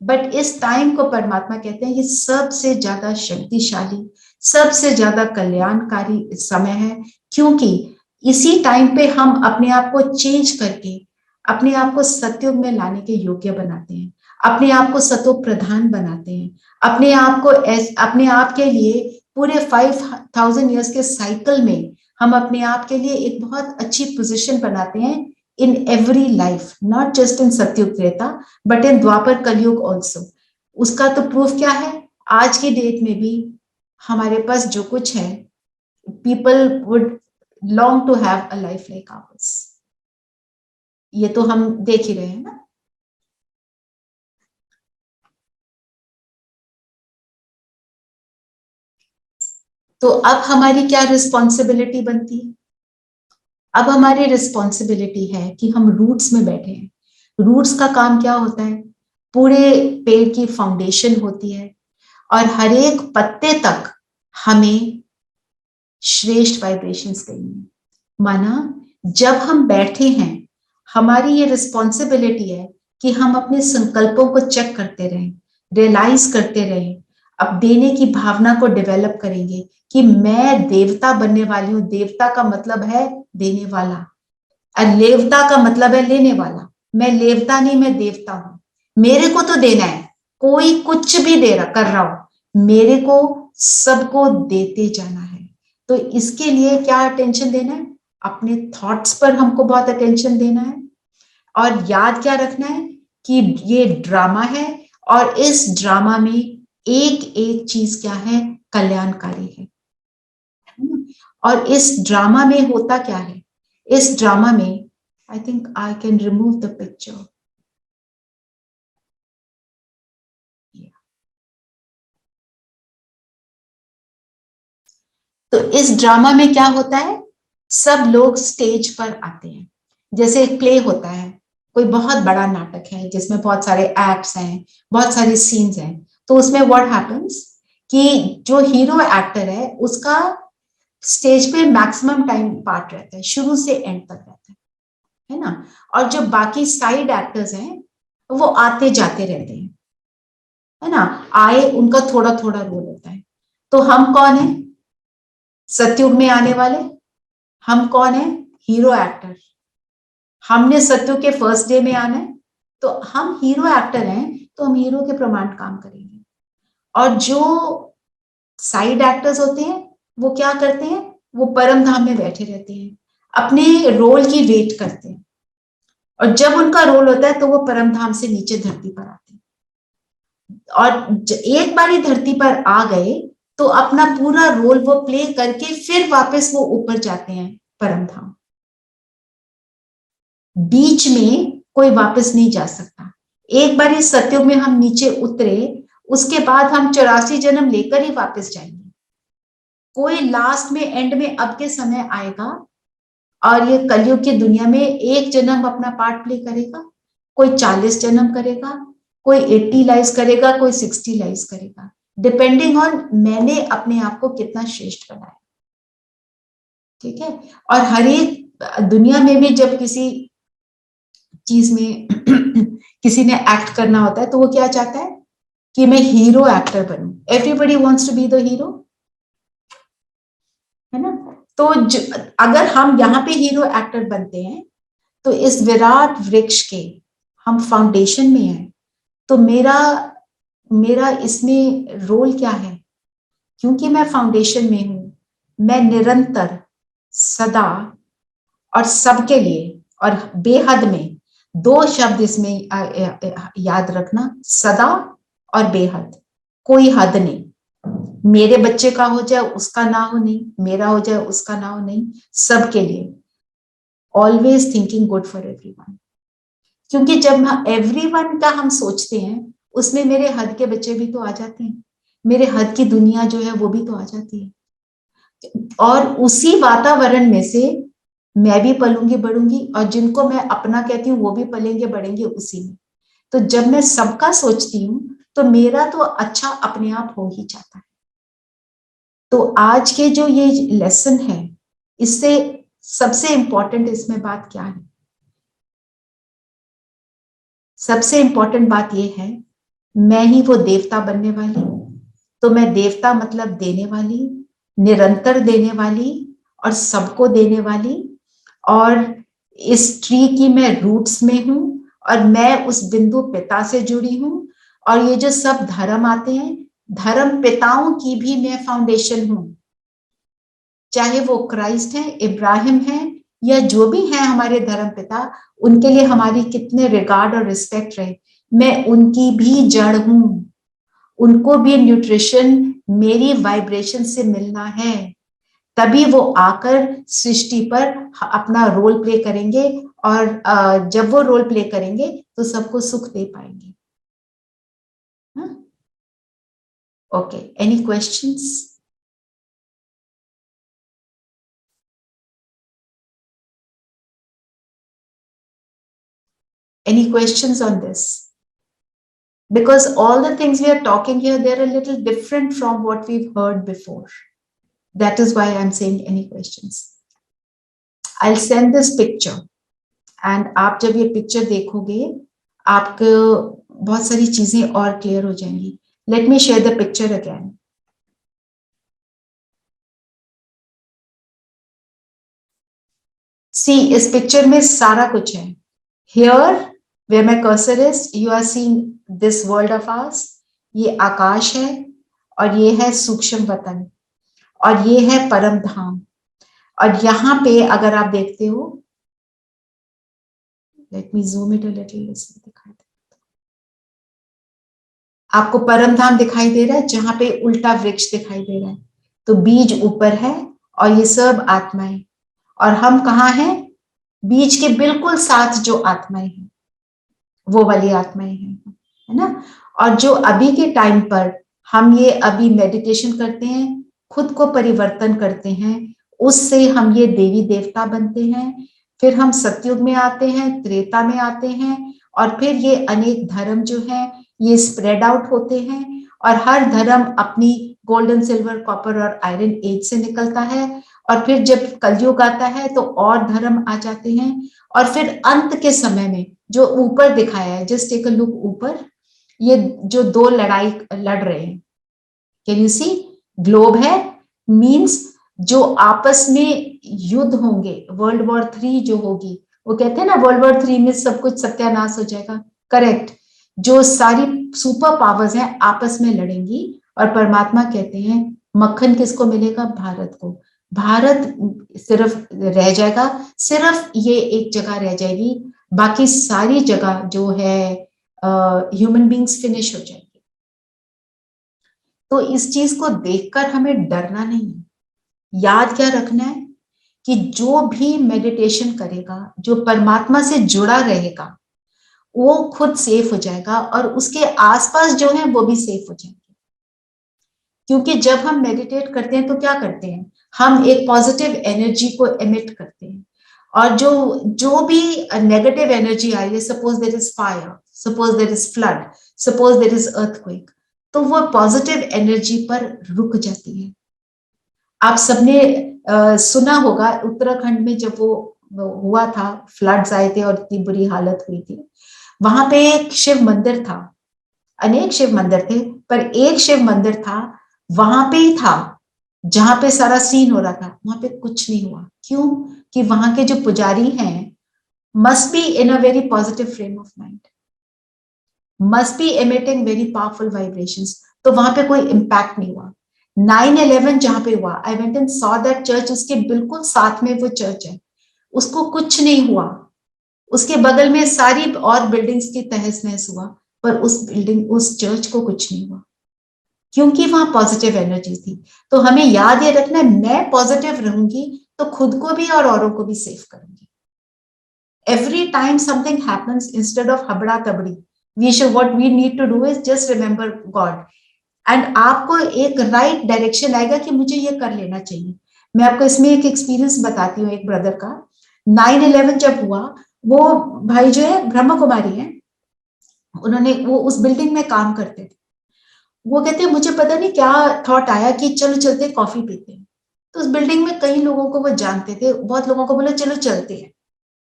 but इस टाइम को परमात्मा कहते हैं ये सबसे ज्यादा शक्तिशाली, सबसे ज्यादा कल्याणकारी समय है, क्योंकि इसी टाइम पे हम अपने आप को चेंज करके अपने आप को सतयुग में लाने के योग्य बनाते हैं, अपने आप को सतो प्रधान बनाते हैं, अपने आप के लिए पूरे 5000 ईयर्स के साइकिल में हम अपने आप के लिए एक बहुत अच्छी पोजीशन बनाते हैं in every life, not just in सतयुग त्रेता बट इन द्वापर कलयुग ऑल्सो। उसका तो प्रूफ क्या है, आज की डेट में भी हमारे पास जो कुछ है, people would long to have a life like ours. ये तो हम देख ही रहे हैं ना। तो अब हमारी क्या रिस्पॉन्सिबिलिटी बनती है, अब हमारी रिस्पॉन्सिबिलिटी है कि हम रूट्स में बैठे हैं। रूट्स का काम क्या होता है, पूरे पेड़ की फाउंडेशन होती है, और हर एक पत्ते तक हमें श्रेष्ठ वाइब्रेशंस देनी है। माना जब हम बैठे हैं, हमारी ये रिस्पॉन्सिबिलिटी है कि हम अपने संकल्पों को चेक करते रहें, रियलाइज करते रहें, अब देने की भावना को डेवलप करेंगे कि मैं देवता बनने वाली हूं। देवता का मतलब है देने वाला, और लेवता का मतलब है लेने वाला। मैं लेवता नहीं, मैं देवता हूं। मेरे को तो देना है, कोई कुछ भी दे रहा कर रहा हो, मेरे को सबको देते जाना है। तो इसके लिए क्या अटेंशन देना है, अपने थॉट्स पर हमको बहुत अटेंशन देना है, और याद क्या रखना है कि ये ड्रामा है, और इस ड्रामा में एक एक चीज क्या है, कल्याणकारी है। और इस ड्रामा में होता क्या है, इस ड्रामा में, I think I can remove the picture. तो इस ड्रामा में क्या होता है, सब लोग स्टेज पर आते हैं, जैसे एक प्ले होता है, कोई बहुत बड़ा नाटक है जिसमें बहुत सारे एक्ट्स हैं, बहुत सारे सीन्स हैं, तो उसमें व्हाट हैपेंस कि जो हीरो एक्टर है उसका स्टेज पे मैक्सिमम टाइम पार्ट रहता है, शुरू से एंड तक रहता है ना, और जो बाकी साइड एक्टर्स हैं वो आते जाते रहते हैं, है ना, आए उनका थोड़ा थोड़ा रोल होता है। तो हम कौन है सतयुग में आने वाले, हम कौन है हीरो एक्टर, हमने सत्युग के फर्स्ट डे में आना है, तो हम हीरो एक्टर हैं, तो हम हीरो के प्रमाण काम करेंगे। और जो साइड एक्टर्स होते हैं वो क्या करते हैं, वो परम धाम में बैठे रहते हैं, अपने रोल की वेट करते हैं, और जब उनका रोल होता है तो वो परम धाम से नीचे धरती पर आते हैं, और एक बारी धरती पर आ गए तो अपना पूरा रोल वो प्ले करके फिर वापस वो ऊपर जाते हैं परम धाम, बीच में कोई वापस नहीं जा सकता। एक बार इस सतयुग में हम नीचे उतरे, उसके बाद हम 84 जन्म लेकर ही वापस जाएंगे। कोई लास्ट में एंड में अब के समय आएगा और ये कलयुग की दुनिया में एक जन्म अपना पार्ट प्ले करेगा, कोई 40 जन्म करेगा, कोई 80 लाइफ करेगा, कोई 60 लाइफ करेगा, डिपेंडिंग ऑन मैंने अपने आप को कितना श्रेष्ठ बनाया। ठीक है, और हर एक दुनिया में भी जब किसी चीज में किसी ने एक्ट करना होता है तो वो क्या चाहता है कि मैं हीरो एक्टर बनूं, everybody wants to be the hero, है ना। तो अगर हम यहाँ पे हीरो एक्टर बनते हैं तो इस विराट वृक्ष के हम फाउंडेशन में हैं, तो मेरा मेरा इसमें रोल क्या है, क्योंकि मैं फाउंडेशन में हूं, मैं निरंतर सदा और सबके लिए, और बेहद में, दो शब्द इसमें याद रखना, सदा और बेहद, कोई हद नहीं, मेरे बच्चे का हो जाए उसका ना हो नहीं, मेरा हो जाए उसका ना हो नहीं, सबके लिए, always thinking good for everyone. क्योंकि जब एवरीवन का हम सोचते हैं उसमें मेरे हद के बच्चे भी तो आ जाते हैं, मेरे हद की दुनिया जो है वो भी तो आ जाती है, और उसी वातावरण में से मैं भी पलूंगी बढ़ूंगी, और जिनको मैं अपना कहती हूँ वो भी पलेंगे बढ़ेंगे उसी में। तो जब मैं सबका सोचती हूँ तो मेरा तो अच्छा अपने आप हो ही जाता है। तो आज के जो ये लेसन है, इससे सबसे इंपॉर्टेंट इसमें बात क्या है, सबसे इंपॉर्टेंट बात ये है, मैं ही वो देवता बनने वाली, तो मैं देवता मतलब देने वाली, निरंतर देने वाली, और सबको देने वाली, और इस ट्री की मैं रूट्स में हूं, और मैं उस बिंदु पिता से जुड़ी हूं, और ये जो सब धर्म आते हैं, धर्म पिताओं की भी मैं फाउंडेशन हूं, चाहे वो क्राइस्ट है, इब्राहिम है, या जो भी है हमारे धर्म पिता, उनके लिए हमारी कितने रिगार्ड और रिस्पेक्ट रहे, मैं उनकी भी जड़ हूं, उनको भी न्यूट्रिशन मेरी वाइब्रेशन से मिलना है, तभी वो आकर सृष्टि पर अपना रोल प्ले करेंगे, और जब वो रोल प्ले करेंगे तो सबको सुख दे पाएंगे। Okay, any questions? Any questions on this? Because all the things we are talking here, they're a little different from what we've heard before. That is why I'm saying any questions. I'll send this picture, and आप जब ये picture देखोगे, आपको बहुत सारी चीजें और clear हो जाएंगी. Let me share the picture again. See, इस picture में सारा कुछ है. Here, where my cursor is, you are seeing this world of ours. ये आकाश है, और ये है सूक्ष्म वतन, और ये है परम धाम, और यहाँ पे अगर आप देखते हो, let me zoom it a little, दिखाई दे, आपको परम धाम दिखाई दे रहा है, जहां पे उल्टा वृक्ष दिखाई दे रहा है, तो बीज ऊपर है और ये सब आत्माएं, और हम कहाँ हैं, बीज के बिल्कुल साथ जो आत्माएं हैं वो वाली आत्माएं हैं, है ना। और जो अभी के टाइम पर हम ये अभी मेडिटेशन करते हैं, खुद को परिवर्तन करते हैं, उससे हम ये देवी देवता बनते हैं, फिर हम सतयुग में आते हैं, त्रेता में आते हैं, और फिर ये अनेक धर्म जो है ये स्प्रेड आउट होते हैं, और हर धर्म अपनी गोल्डन, सिल्वर, कॉपर और आयरन एज से निकलता है, और फिर जब कलयुग आता है तो और धर्म आ जाते हैं, और फिर अंत के समय में जो ऊपर दिखाया है, जस्ट टेक अ लुक ऊपर, ये जो दो लड़ाई लड़ रहे हैं, कैन यू सी, ग्लोब है, मींस जो आपस में युद्ध होंगे, वर्ल्ड वॉर 3 जो होगी, वो कहते हैं ना वर्ल्ड वॉर 3 में सब कुछ सत्यानाश हो जाएगा, करेक्ट, जो सारी सुपर पावर्स हैं आपस में लड़ेंगी, और परमात्मा कहते हैं मक्खन किसको मिलेगा, भारत को, भारत सिर्फ रह जाएगा, सिर्फ ये एक जगह रह जाएगी, बाकी सारी जगह जो है ह्यूमन बींग्स फिनिश हो जाएंगे। तो इस चीज को देखकर हमें डरना नहीं है, याद क्या रखना है कि जो भी मेडिटेशन करेगा, जो परमात्मा से जुड़ा रहेगा, वो खुद सेफ हो जाएगा, और उसके आसपास जो है वो भी सेफ हो जाएंगे। क्योंकि जब हम मेडिटेट करते हैं तो क्या करते हैं, हम एक पॉजिटिव एनर्जी को एमिट करते हैं, और जो भी नेगेटिव एनर्जी आ रही है, suppose there is fire, suppose there is flood, suppose there is earthquake, तो वो पॉजिटिव एनर्जी पर रुक जाती है। आप सबने सुना होगा उत्तराखंड में जब वो हुआ था, फ्लड्स आए थे और इतनी बुरी हालत हुई थी, वहां पे एक शिव मंदिर था, अनेक शिव मंदिर थे, पर एक शिव मंदिर था, वहां पे ही था जहां पे सारा सीन हो रहा था, वहां पे कुछ नहीं हुआ। क्यों? कि वहां के जो पुजारी हैं must be in a very positive frame of mind, must be emitting very powerful vibrations, तो वहां पे कोई इंपैक्ट नहीं हुआ। 9/11 जहां पे हुआ, I went and saw that church, उसके बिल्कुल साथ में वो चर्च है, उसको कुछ नहीं हुआ, उसके बगल में सारी और बिल्डिंग्स की तहस नहस हुआ, पर उस चर्च को कुछ नहीं हुआ, क्योंकि वहां पॉजिटिव एनर्जी थी। तो हमें याद ये रखना है, मैं पॉजिटिव रहूंगी तो खुद को भी और औरों को भी सेफ करूंगी। Every time something happens, instead of habda tabdi, what we need to do is just remember God. And आपको एक राइट डायरेक्शन आएगा कि मुझे ये कर लेना चाहिए। मैं आपको इसमें एक एक्सपीरियंस बताती हूँ एक ब्रदर का। 9/11 जब हुआ, वो भाई जो है ब्रह्म कुमारी है, उन्होंने वो उस बिल्डिंग में काम करते थे। वो कहते हैं मुझे पता नहीं क्या थॉट आया कि चलो चलते कॉफी पीते हैं। तो उस बिल्डिंग में कई लोगों को वो जानते थे, बहुत लोगों को बोला चलो चलते हैं।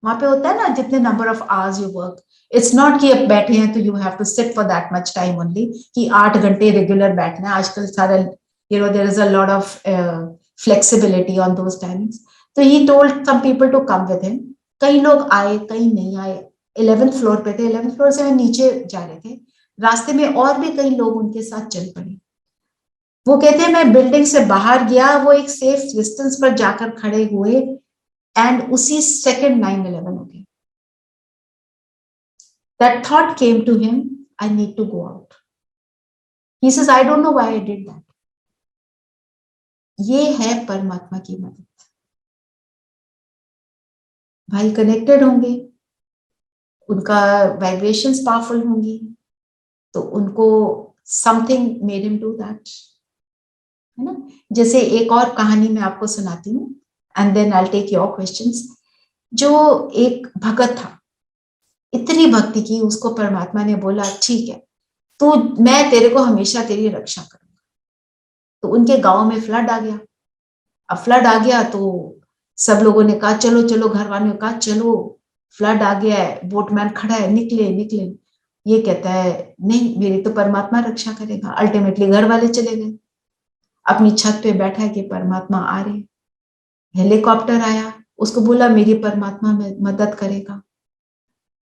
वहां पे होता है ना जितने number of hours you work, it's not कि अब बैठे हैं तो you have to sit for that much time only, कि 8 घंटे रेगुलर बैठना है। आजकल सारा there is a lot of flexibility on those timings. तो he told some people to come with him. कई लोग आए, कई नहीं आए। 11th फ्लोर पे थे, 11th फ्लोर से वे नीचे जा रहे थे, रास्ते में और भी कई लोग उनके साथ चल पड़े। वो कहते हैं मैं बिल्डिंग से बाहर गया, वो एक सेफ डिस्टेंस पर जाकर खड़े हुए, एंड उसी सेकंड 9/11 हो गया। That thought came to him, I need to go out. He says, I don't know why I did that. ये है परमात्मा की मदद। भाई कनेक्टेड होंगे, उनका वाइब्रेशंस पावरफुल होंगी, तो उनको something made him do that, है ना। जैसे एक और कहानी मैं आपको सुनाती हूँ, and then I take your questions. जो एक भगत था, इतनी भक्ति की, उसको परमात्मा ने बोला ठीक है, तो मैं तेरे को हमेशा तेरी रक्षा करूंगा। तो उनके गांव में फ्लड आ गया। अब फ्लड आ गया तो सब लोगों ने कहा चलो चलो, घर वालों ने कहा चलो, फ्लड आ गया है, बोटमैन खड़ा है, निकले निकले। ये कहता है नहीं, मेरी तो परमात्मा रक्षा करेगा। अल्टीमेटली घर वाले चले गए, अपनी छत पे बैठा है कि परमात्मा आ रहे। हेलीकॉप्टर आया, उसको बोला मेरी परमात्मा में मदद करेगा।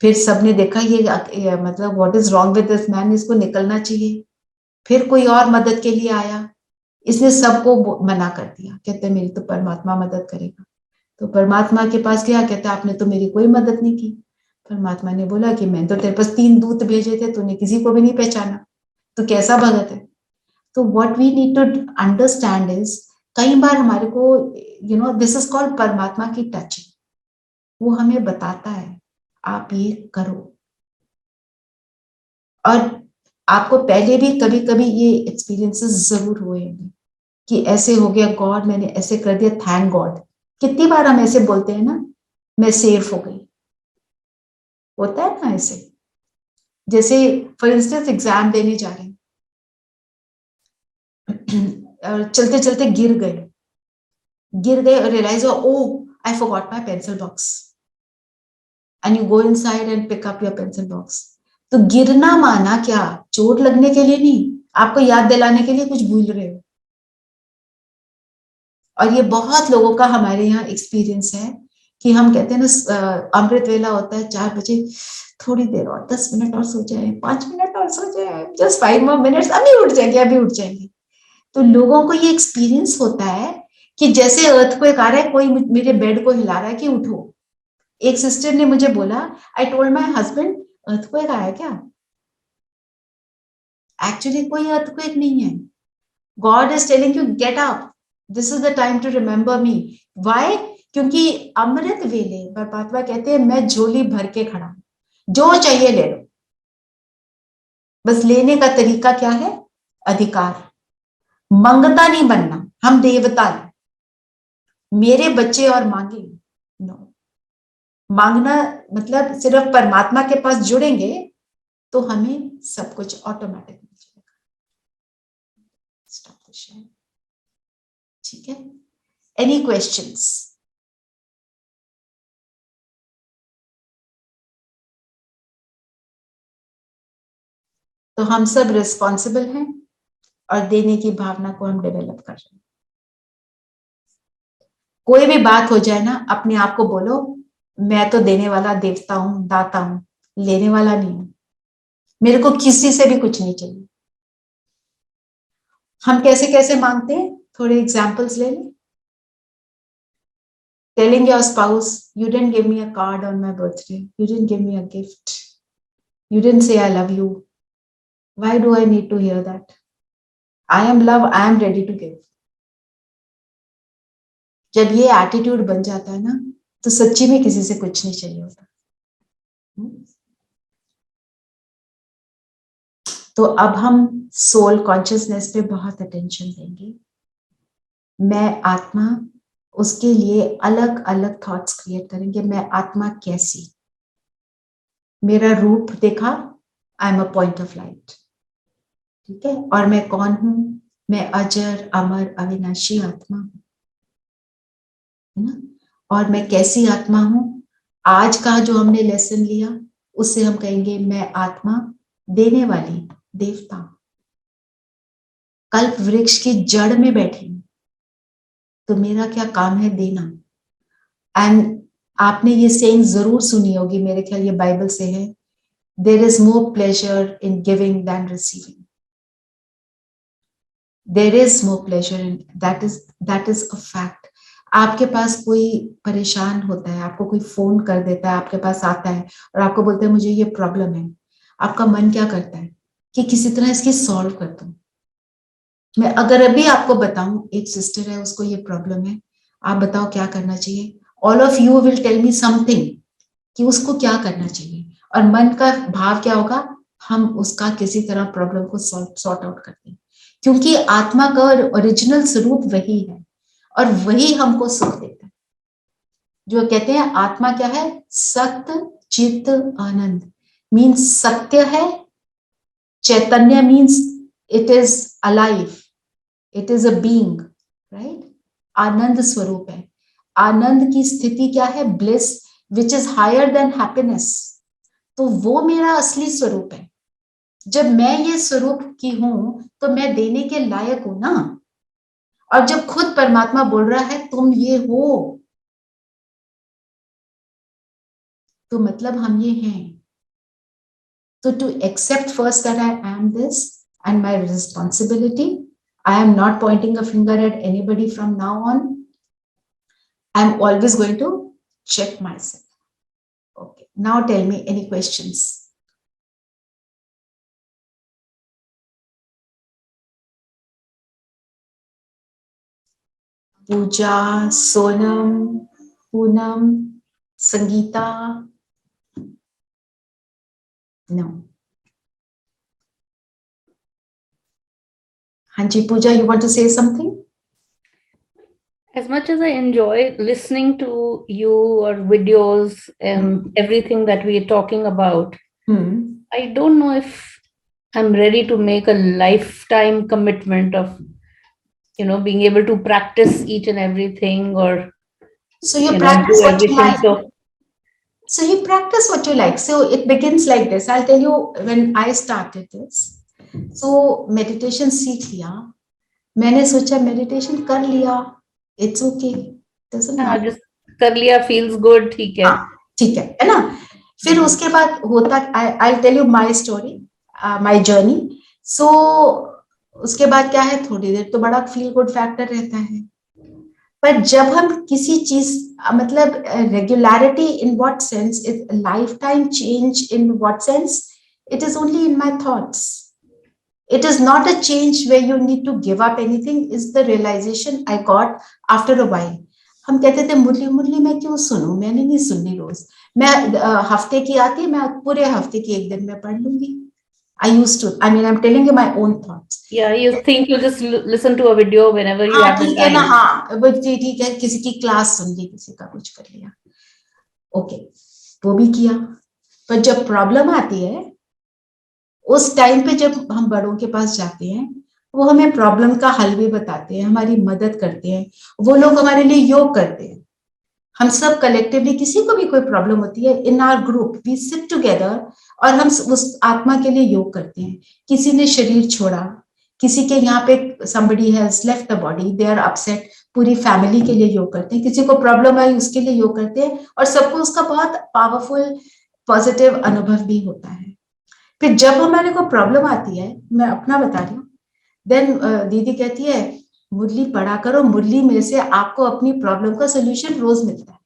फिर सबने देखा ये मतलब what is wrong with this man, इसको निकलना चाहिए। फिर कोई और मदद के लिए आया, इसने सबको मना कर दिया, कहते मेरी तो परमात्मा मदद करेगा। तो परमात्मा के पास गया, कहता आपने तो मेरी कोई मदद नहीं की। परमात्मा ने बोला कि मैं तो तेरे पास 3 दूत भेजे थे, तूने किसी को भी नहीं पहचाना, तो कैसा भगत है। तो what we need to understand is, कई बार हमारे को दिस इज कॉल्ड परमात्मा की टचिंग। वो हमें बताता है आप ये करो। और आपको पहले भी कभी कभी ये एक्सपीरियंसेस जरूर हुए होंगे कि ऐसे हो गया, गॉड मैंने ऐसे कर दिया, थैंक गॉड। कितनी बार हम ऐसे बोलते हैं ना, मैं सेफ हो गई, होता है ना ऐसे। जैसे फॉर इंस्टेंस एग्जाम देने जा रहे हैं और चलते चलते गिर गए और रियलाइज हुआ, oh I forgot my pencil box, and you go inside and pick up your pencil box. तो गिरना माना क्या, चोट लगने के लिए नहीं, आपको याद दिलाने के लिए कुछ भूल रहे हो। और ये बहुत लोगों का हमारे यहाँ एक्सपीरियंस है कि हम कहते हैं ना, अमृत वेला होता है 4 बजे, थोड़ी देर और, 10 मिनट और सो जाए, 5 मिनट और सो जाए, जस्ट 5 more minutes, अभी उठ जाएंगे। तो लोगों को ये एक्सपीरियंस होता है कि जैसे अर्थक्वेक आ रहा है, कोई मेरे बेड को हिला रहा है कि उठो। एक सिस्टर ने मुझे बोला, I told my husband, earthquake आया क्या? एक्चुअली कोई अर्थक्वेक नहीं है। God is telling you get up, this is the time to remember me. Why? क्योंकि अमृत वेले परमात्मा कहते हैं मैं झोली भर के खड़ा हूं, जो चाहिए ले लो। बस लेने का तरीका क्या है? अधिकार। मंगता नहीं बनना, हम देवता हैं। मेरे बच्चे और मांगे, नो। मांगना मतलब सिर्फ परमात्मा के पास जुड़ेंगे तो हमें सब कुछ ऑटोमेटिक मिल जाएगा। Stop the share. ठीक है, एनी क्वेश्चंस? तो हम सब रिस्पॉन्सिबल हैं और देने की भावना को हम डेवलप कर रहे हैं। कोई भी बात हो जाए ना, अपने आप को बोलो, मैं तो देने वाला देवता हूं, दाता हूं, लेने वाला नहीं हूं। मेरे को किसी से भी कुछ नहीं चाहिए। हम कैसे कैसे मांगते हैं, थोड़े एग्जाम्पल्स ले लें। Telling your spouse, you didn't give me a card on my birthday, you didn't give me a gift, you didn't say I love you. Why do I need to hear that? I am love, I am ready to give. जब ये एटीट्यूड बन जाता है ना, तो सच्ची में किसी से कुछ नहीं चाहिए होता। तो अब हम सोल कॉन्शियसनेस पे बहुत अटेंशन देंगे। मैं आत्मा, उसके लिए अलग अलग थॉट्स क्रिएट करेंगे। मैं आत्मा कैसी, मेरा रूप देखा, I am a point of light. ठीक है, और मैं कौन हूं? मैं अजर अमर अविनाशी आत्मा हूं, है ना। और मैं कैसी आत्मा हूं? आज का जो हमने लेसन लिया, उससे हम कहेंगे मैं आत्मा देने वाली देवता, कल्प वृक्ष की जड़ में बैठी हूं, तो मेरा क्या काम है? देना। एंड आपने ये सेइंग जरूर सुनी होगी, मेरे ख्याल ये बाइबल से है, there is more pleasure in giving than receiving. There is more pleasure in, that is a fact. आपके पास कोई परेशान होता है, आपको कोई फोन कर देता है, आपके पास आता है और आपको बोलता है मुझे ये प्रॉब्लम है, आपका मन क्या करता है कि किसी तरह इसकी सॉल्व कर दूं। मैं अगर अभी आपको बताऊं, एक सिस्टर है, उसको ये प्रॉब्लम है, आप बताओ क्या करना चाहिए? All of you will tell me something कि उसको क्या करना चाहिए, और मन का भाव क्या होगा? हम उसका किसी तरह प्रॉब्लम को सॉर्ट आउट करते हैं, क्योंकि आत्मा का ओरिजिनल स्वरूप वही है और वही हमको सुख देता है। जो कहते हैं आत्मा क्या है? सत्य चित्त आनंद, मीन्स सत्य है। चैतन्य means it is alive, it is a being, right. आनंद स्वरूप है। आनंद की स्थिति क्या है? Bliss, which is higher than happiness. तो वो मेरा असली स्वरूप है। जब मैं ये स्वरूप की हूं तो मैं देने के लायक हूं ना। और जब खुद परमात्मा बोल रहा है तुम ये हो, तो मतलब हम ये हैं। तो to accept first that I am this and my responsibility, I am not pointing a finger at anybody from now on. I'm always going to check myself. Okay, now tell me any questions. Puja, Sonam, Poonam, Sangeeta? No. हाँ जी पूजा, you want to say something? As much as I enjoy listening to you or videos and everything that we are talking about, I don't know if I'm ready to make a lifetime commitment of, being able to practice each and everything, or, So you do practice what you everything. like. So you practice what you like. So it begins like this. I'll tell you when I started this. So meditation सीख लिया. मैंने सोचा meditation कर लिया. It's okay. Doesn't हाँ, matter. just कर लिया, feels good, ठीक है. हाँ, ठीक है ना. फिर उसके बाद होता, I'll tell you my story, my journey. So उसके बाद क्या है, थोड़ी देर तो बड़ा feel good factor रहता है. पर जब हम किसी चीज, मतलब regularity in what sense, is life time change in what sense, it is only in my thoughts. It is not a change where you need to give up anything. Is the realisation I got after a while. हम कहते थे मुरली मुरली मैं क्यों सुनूं, मैंने नहीं सुननी रोज. मैं हफ्ते की आती है, मैं पूरे हफ्ते की एक दिन में पढ़ लूंगी. I used to. I mean, I'm telling you my own thoughts. Yeah, you think you just listen to a video whenever you have the ठीक है ना. time. हाँ, ठीक है, किसी की क्लास सुन ली, किसी का कुछ कर लिया. ओके, वो भी किया. पर जब प्रॉब्लम आती है, उस टाइम पे जब हम बड़ों के पास जाते हैं, वो हमें प्रॉब्लम का हल भी बताते हैं, हमारी मदद करते हैं. वो लोग हमारे लिए योग करते हैं. हम सब कलेक्टिवली, किसी को भी कोई प्रॉब्लम होती है, in our group we sit together और हम उस आत्मा के लिए योग करते हैं. किसी ने शरीर छोड़ा, किसी के यहाँ पे somebody has left the body, they are upset, पूरी फैमिली के लिए योग करते हैं. किसी को प्रॉब्लम आई, उसके लिए योग करते हैं. और सबको उसका बहुत पावरफुल पॉजिटिव अनुभव भी होता है. फिर जब हमारे को प्रॉब्लम आती है, मैं अपना बता रही हूँ, देन दीदी कहती है मुरली पढ़ा करो, मुरली में से आपको अपनी प्रॉब्लम का सोल्यूशन रोज मिलता है.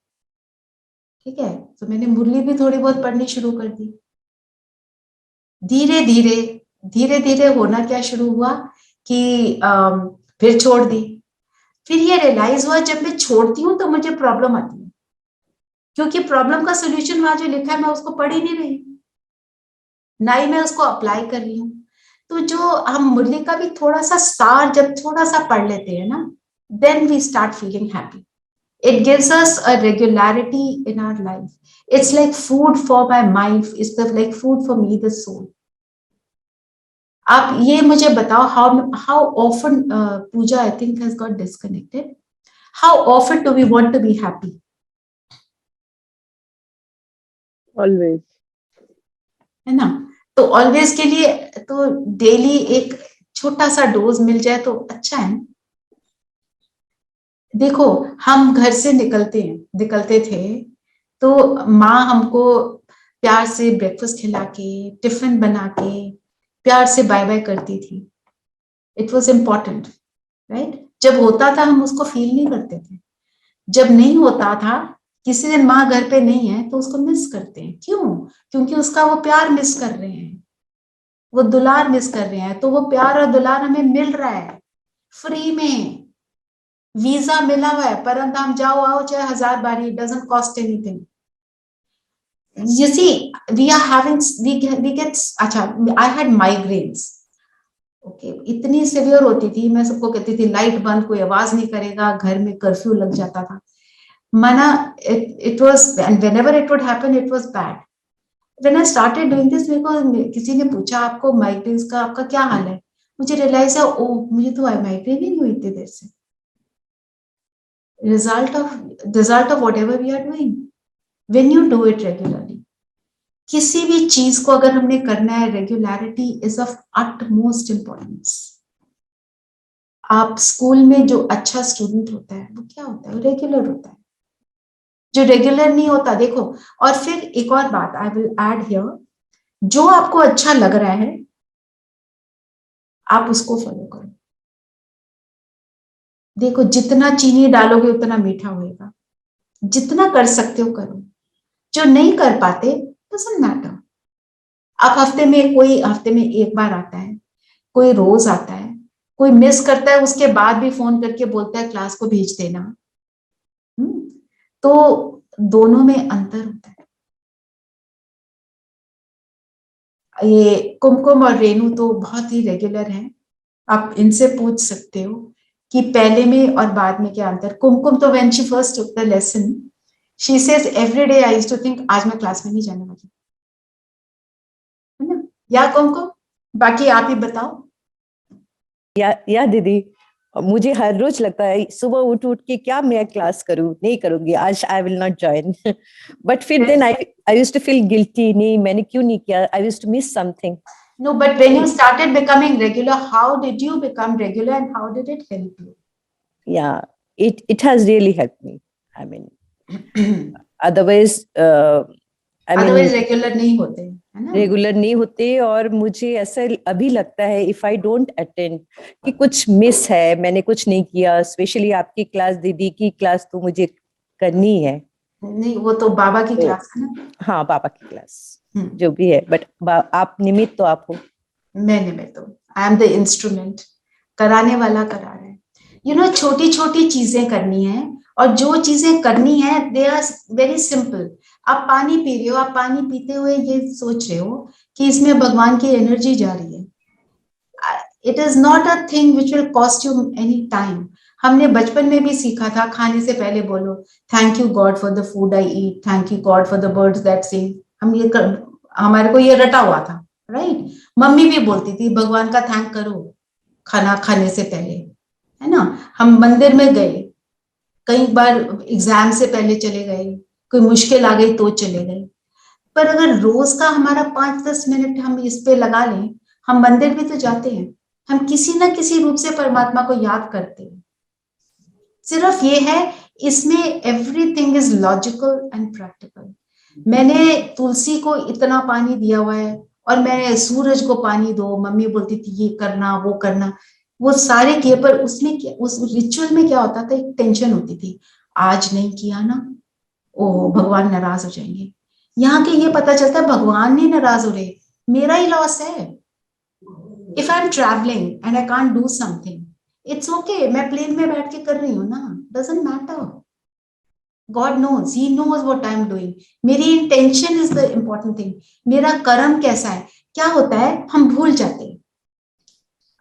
ठीक है, तो मैंने मुरली भी थोड़ी बहुत पढ़नी शुरू कर दी. धीरे धीरे धीरे धीरे होना क्या शुरू हुआ कि फिर छोड़ दी. फिर ये रियलाइज हुआ जब मैं छोड़ती हूँ तो मुझे प्रॉब्लम आती है, क्योंकि प्रॉब्लम का सोल्यूशन वहां जो लिखा है मैं उसको पढ़ ही नहीं रही, ना ही मैं उसको अप्लाई कर रही हूँ. तो जो हम मुरली का भी थोड़ा सा सार जब थोड़ा सा पढ़ लेते हैं ना, then we start feeling happy. It gives us a regularity in our life. It's like food for my mind. It's like food for me, the soul. आप ये मुझे बताओ, how often Pooja I think has got disconnected. How often do we want to be happy? Always. है ना. तो ऑलवेज के लिए तो डेली एक छोटा सा डोज मिल जाए तो अच्छा है. देखो, हम घर से निकलते थे तो माँ हमको प्यार से ब्रेकफास्ट खिला के, टिफिन बना के प्यार से बाय बाय करती थी. It was important, right. जब होता था हम उसको फील नहीं करते थे. जब नहीं होता था, किसी दिन माँ घर पे नहीं है तो उसको मिस करते हैं. क्यों? क्योंकि उसका वो प्यार मिस कर रहे हैं, वो दुलार मिस कर रहे हैं. तो वो प्यार और दुलार हमें मिल रहा है फ्री में. वीजा मिला हुआ है, परंतु जाओ आओ चाहे 1000 बारी, it doesn't cost anything. You see, we get, अच्छा, I had migraines. Okay, इतनी सिवियर होती थी, मैं सबको कहती थी लाइट बंद, कोई आवाज नहीं करेगा, घर में कर्फ्यू लग जाता था. माना it was, and whenever it would happen, it was bad. When I started doing this, मेरे को किसी ने पूछा आपको माइग्रेन्स का आपका क्या हाल है, मुझे रियलाइज है, ओ मुझे तो माइग्रेन ही नहीं हुई इतनी देर से. Result of whatever we are doing. When you do it regularly, किसी भी चीज को अगर हमने करना है, regularity is of utmost importance. आप स्कूल में जो अच्छा स्टूडेंट होता है वो क्या होता है, वो रेगुलर होता है. जो रेगुलर नहीं होता, देखो. और फिर एक और बात आई विल ऐड हियर, जो आपको अच्छा लग रहा है आप उसको फॉलो करो. देखो, जितना चीनी डालोगे उतना मीठा होएगा. जितना कर सकते हो करो, जो नहीं कर पाते डजंट मैटर. आप हफ्ते में एक बार आता है, कोई रोज आता है, कोई मिस करता है उसके बाद भी फोन करके बोलता है क्लास को भेज देना. तो दोनों में अंतर होता है. ये कुमकुम और रेनू तो बहुत ही रेगुलर हैं, आप इनसे पूछ सकते हो. कि पहले में और बाद में क्या अंतर। कुमकुम तो when she first took the lesson she says every day I used to think आज मैं क्लास में नहीं जाने वाली, है ना? या कुमकुम, बाकी आप ही बताओ। या दीदी, मुझे हर रोज लगता है सुबह उठ उठ के क्या मैं क्लास करूं, नहीं करूंगी आज, I will not join. But फिर then I used to feel guilty, नहीं मैंने क्यों नहीं किया, I used to miss something. No, but when you started becoming regular, how did you become regular and how did it help you? Yeah, it has really helped me. I mean, otherwise Otherwise regular नहीं होते, है ना? रेगुलर नहीं होते। और मुझे ऐसा अभी लगता है इफ आई डोंट अटेंड कि कुछ मिस है, मैंने कुछ नहीं किया। स्पेशली आपकी क्लास, दीदी की क्लास तो मुझे करनी है। नहीं, वो तो बाबा की क्लास है ना। हाँ, बाबा की क्लास जो भी है, बट आप निमित्त तो आप हो। मैं निमित्त हूँ, आई एम द इंस्ट्रूमेंट, कराने वाला करा रहा है। यू नो, छोटी छोटी चीजें करनी है और जो चीजें करनी है दे आर वेरी सिंपल। आप पानी पी रहे हो, आप पानी पीते हुए ये सोच रहे हो कि इसमें भगवान की एनर्जी जा रही है। It is not a thing which will cost you any time. हमने बचपन में भी सीखा था, खाने से पहले बोलो thank you God for the food I eat, thank you God for the birds that सिंग। हमारे को ये रटा हुआ था, राइट? मम्मी भी बोलती थी भगवान का थैंक करो खाना खाने से पहले, है ना? हम मंदिर में गए, कई बार एग्जाम से पहले चले गए, कोई मुश्किल आ गई तो चले गए। पर अगर रोज का हमारा 5-10 मिनट हम इस पे लगा लें, हम मंदिर भी तो जाते हैं, हम किसी ना किसी रूप से परमात्मा को याद करते हैं। सिर्फ ये है, इसमें everything is logical and practical. मैंने तुलसी को इतना पानी दिया हुआ है और मैंने सूरज को पानी दो, मम्मी बोलती थी ये करना वो करना, वो सारे किए, पर उसमें क्या, उस रिचुअल में क्या होता था, एक टेंशन होती थी, आज नहीं किया ना, ओ भगवान नाराज हो जाएंगे। यहाँ के ये पता चलता है भगवान नहीं नाराज हो रहे, मेरा ही लॉस है। If I am travelling and I can't do something, it's okay, मैं प्लेन में बैठ के कर रही हूँ ना, doesn't matter. God knows, He knows what I am doing. मेरी intention is the important thing, मेरा कर्म कैसा है। क्या होता है, हम भूल जाते हैं।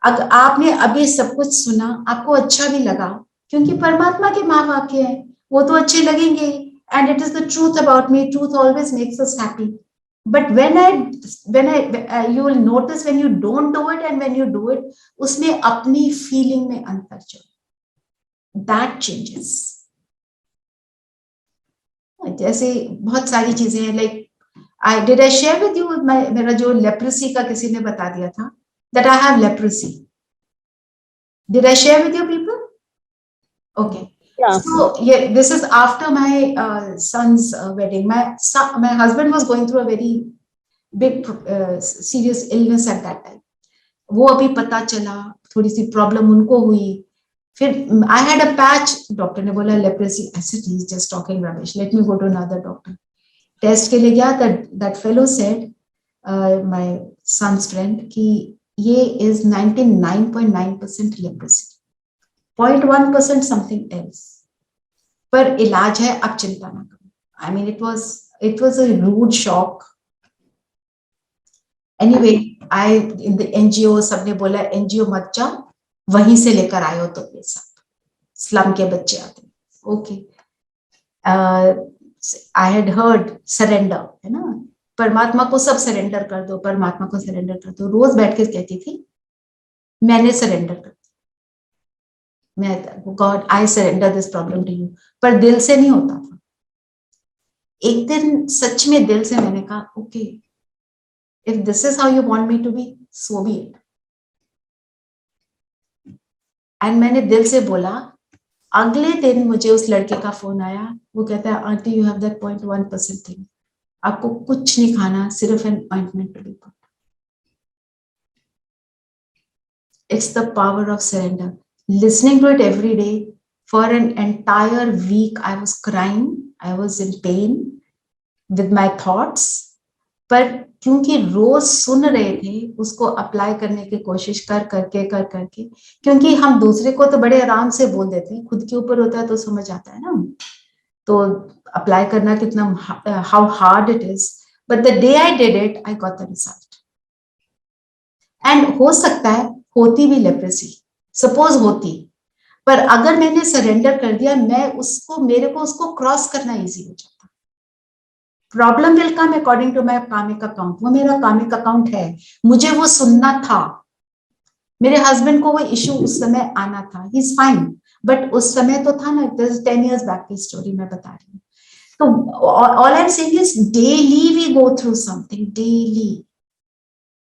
अगर आपने अभी सब कुछ सुना, आपको अच्छा भी लगा, क्योंकि परमात्मा के माँ वाक्य हैं, वो तो अच्छे लगेंगे। And it is the truth about me, truth always makes us happy. But when I you will notice when you don't do it and when you do it, उसमें अपनी फीलिंग में अंतर जो, that changes। जैसे बहुत सारी चीजें हैं, like I share with you मेरा जो लेप्रेसी का किसी ने बता दिया था, that I have leprosy. Did I share with you people? Okay, so yeah, this is after my son's wedding. My husband was going through a very big serious illness at that time. वो अभी पता चला, थोड़ी सी प्रॉब्लम उनको हुई, फिर I had a patch, doctor ने बोला leprosy. I said he is just talking rubbish, let me go to another doctor. Test के लिए गया, that fellow said, my son's friend, कि ये इज 99.9% लेप्रेसी, 0.1% समथिंग एल्स, पर इलाज है, अब चिंता ना करो। I mean it was a rude shock. Anyway, I in the NGO, सबने बोला एनजीओ मत जाओ, वहीं से लेकर आए हो तो ये सब स्लम के बच्चे आते हैं। Okay, I had heard surrender, है ना, परमात्मा को सब सरेंडर कर दो, परमात्मा को सरेंडर कर दो। रोज बैठ के कहती थी मैंने सरेंडर कर दिया, मैं God I surrender this problem to you, पर दिल से नहीं होता था। एक दिन सच में दिल से मैंने कहा okay, if this is how you want me to be, so be it. And मैंने दिल से बोला। अगले दिन मुझे उस लड़के का फोन आया, वो कहता है aunty you have that 0.1% thing, आपको कुछ नहीं खाना, सिर्फ an ointment to be put. It's the power of surrender. Listening to it every day for an entire week, I was crying, I was in pain with my thoughts, पर क्योंकि रोज सुन रहे थे, उसको अप्लाई करने की कोशिश कर करके, क्योंकि हम दूसरे को तो बड़े आराम से बोल देते हैं, खुद के ऊपर होता है तो समझ आता है ना, तो अप्लाई करना कितना, how hard it is. But the day I did it, I got the result. And हो सकता है होती भी लेप्रेसी, सपोज होती, पर अगर मैंने सरेंडर कर दिया, मेरे को उसको क्रॉस करना इजी हो जाता। Problem will come according to my karmic account, वो मेरा कामिक अकाउंट है, मुझे वो सुनना था। मेरे हस्बैंड को वो इश्यू उस समय आना था, ही इज फाइन, बट उस समय तो था ना, 10 years बैक की स्टोरी मैं बता रही हूँ। तो all I am saying is daily we go through something, daily,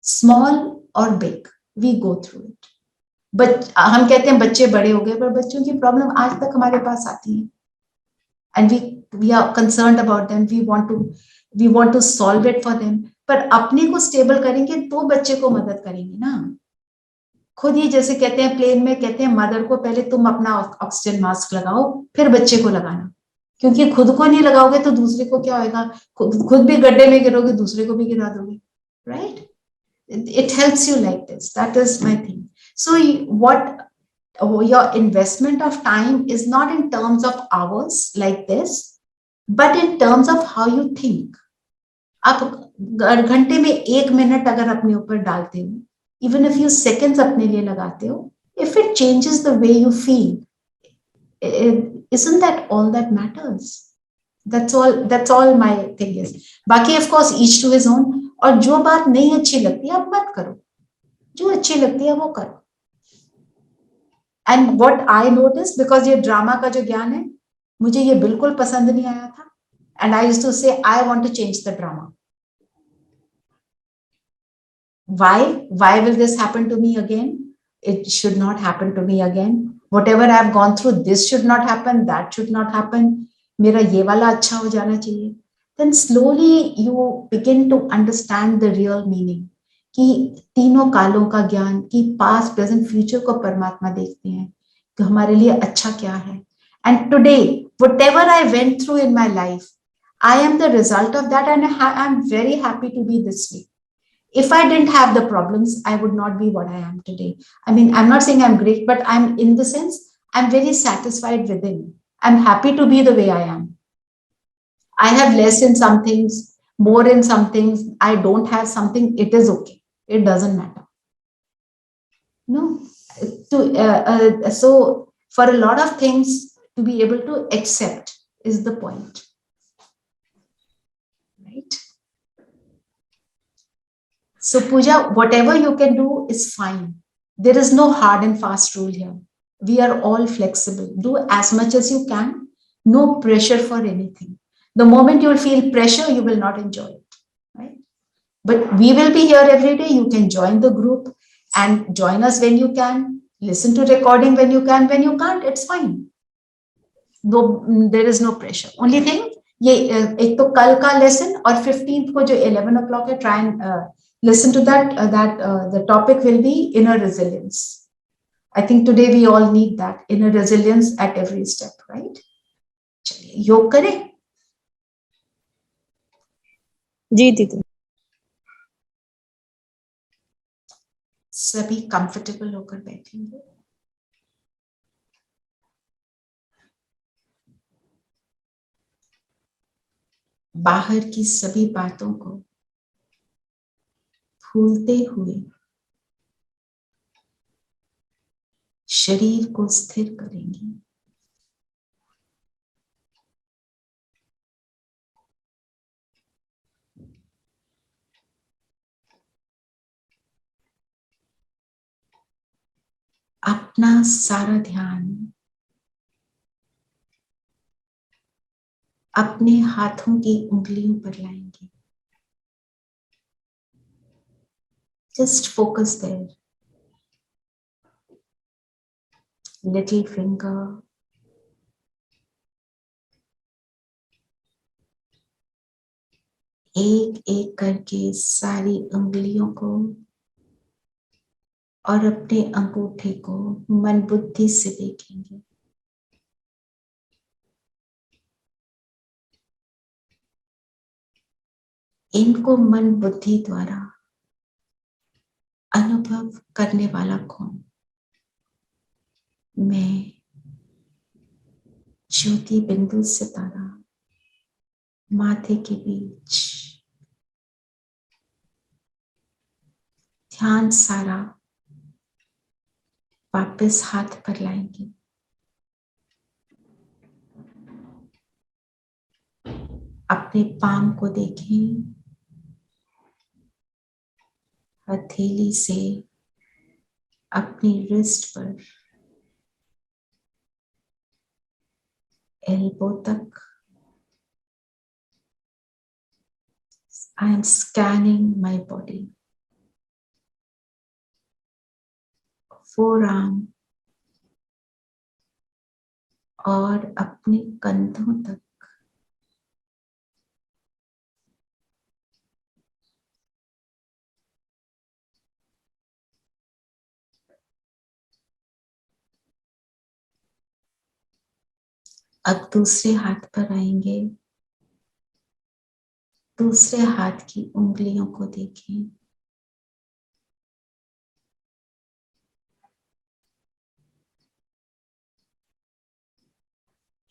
small और big, we go through it. But हम कहते हैं बच्चे बड़े हो गए, पर बच्चों की प्रॉब्लम आज तक हमारे पास आती है, and we are concerned about them, we want to solve it for them. पर अपने को स्टेबल करेंगे तो बच्चे को मदद करेंगे ना। खुद ही जैसे कहते हैं प्लेन में, कहते हैं मदर को पहले तुम अपना ऑक्सीजन मास्क लगाओ, फिर बच्चे को लगाना, क्योंकि खुद को नहीं लगाओगे तो दूसरे को क्या होगा, खुद भी गड्ढे में गिरोगे, दूसरे को भी गिरा दोगे, right? It helps you like this. That is my thing. So your investment of time is not in terms of hours like this, but in terms of how you think. आप घंटे में 1 मिनट अगर अपने ऊपर डालते हो, even if you seconds अपने लिए लगाते हो, if it changes the way you feel, isn't that all that matters? That's all my thing is. बाकी of course each to his own. और जो बात नहीं अच्छी लगती है आप मत करो, जो अच्छी लगती है वो करो। And what I notice, because ये ड्रामा का जो ज्ञान है, मुझे ये बिल्कुल पसंद नहीं आया था, and I used to say I want to change the drama. Why will this happen to me again? It should not happen to me again. Whatever I have gone through, this should not happen, that should not happen. मेरा ये वाला अच्छा हो जाना चाहिए। Then slowly you begin to understand the real meaning, कि तीनों कालों का ज्ञान, कि पास्ट प्रेजेंट फ्यूचर को परमात्मा देखते हैं, कि हमारे लिए अच्छा क्या है। And today, whatever I went through in my life, I am the result of that, and I am very happy to be this way. If I didn't have the problems, I would not be what I am today. I mean, I'm not saying I'm great, but I'm, in the sense, I'm very satisfied within. I'm happy to be the way I am. I have less in some things, more in some things. I don't have something. It is okay. It doesn't matter. No. So for a lot of things, to be able to accept is the point. Right? So Pooja, whatever you can do is fine. There is no hard and fast rule here. We are all flexible. Do as much as you can. No pressure for anything. The moment you will feel pressure, you will not enjoy it, right? But we will be here every day. You can join the group and join us when you can. Listen to recording when you can. When you can't, it's fine. No, there is no pressure. Only thing, ये एक तो कल का लेसन और 15th को जो 11 o'clock है, try and listen to that. The topic will be inner resilience. I think today we all need that inner resilience at every step, right? चलिए योग करें। जी दीदी। सभी कंफर्टेबल होकर बैठेंगे। बाहर की सभी बातों को भूलते हुए शरीर को स्थिर करेंगे। अपना सारा ध्यान अपने हाथों की उंगलियों पर लाएंगे। Just focus there. Little finger, एक एक करके सारी उंगलियों को और अपने अंगूठे को मन बुद्धि से देखेंगे। इनको मन बुद्धि द्वारा अनुभव करने वाला कौन? मैं, ज्योति बिंदु सितारा, माथे के बीच। ध्यान सारा वापस हाथ पर लाएंगे। अपने पाम को देखें, हथेली से अपनी रिस्ट पर एल्बो तक। I am scanning my body. forearm और अपने कंधों तक। अब दूसरे हाथ पर आएंगे, दूसरे हाथ की उंगलियों को देखें।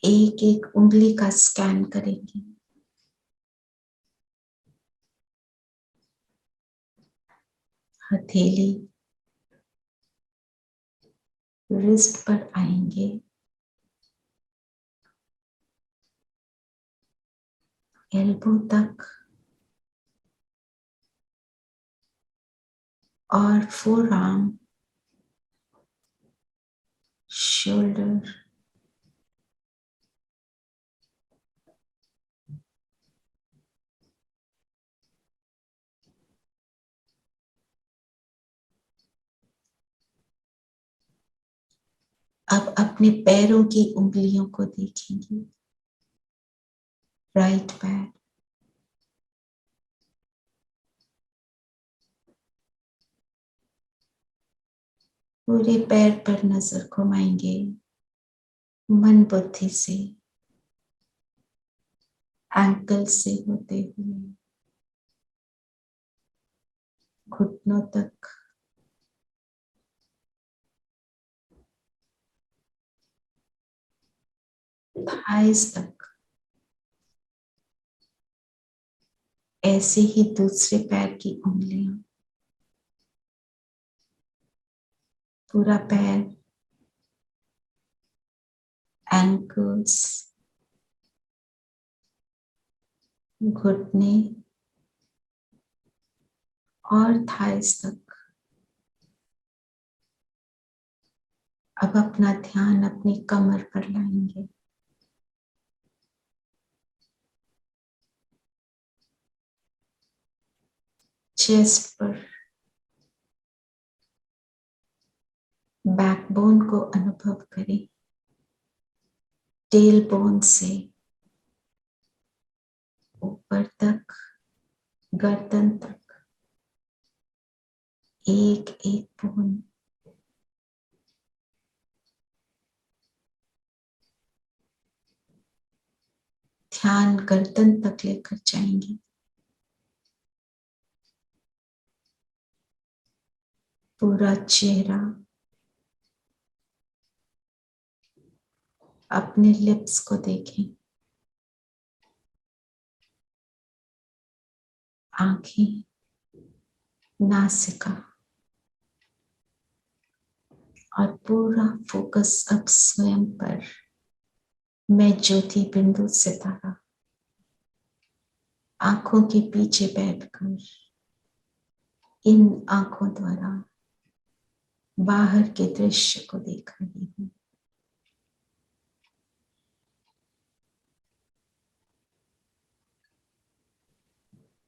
एक एक उंगली का स्कैन करेंगे। हथेली रिस्ट पर आएंगे, एल्बो तक और फोरआर्म, शोल्डर, अब अपने पैरों की उंगलियों को देखेंगे। राइट पैर, पूरे पैर पर नजर घुमाएंगे मन बुद्धि से, एंकल से होते हुए घुटनों तक, थाइस तक। ऐसे ही दूसरे पैर की उंगलियां, पूरा पैर, एंकल्स, घुटने और थाइस तक। अब अपना ध्यान अपनी कमर पर लाएंगे। चेस्ट पर, बैकबोन को अनुभव करें। टेल बोन से ऊपर तक, गर्दन तक, एक एक बोन। ध्यान गर्दन तक लेकर जाएंगे। पूरा चेहरा, अपने लिप्स को देखें, आंखें, नासिका, और पूरा फोकस अब स्वयं पर। मैं ज्योति बिंदु सितारा आंखों के पीछे बैठकर इन आंखों द्वारा बाहर के दृश्य को देख रही हूँ।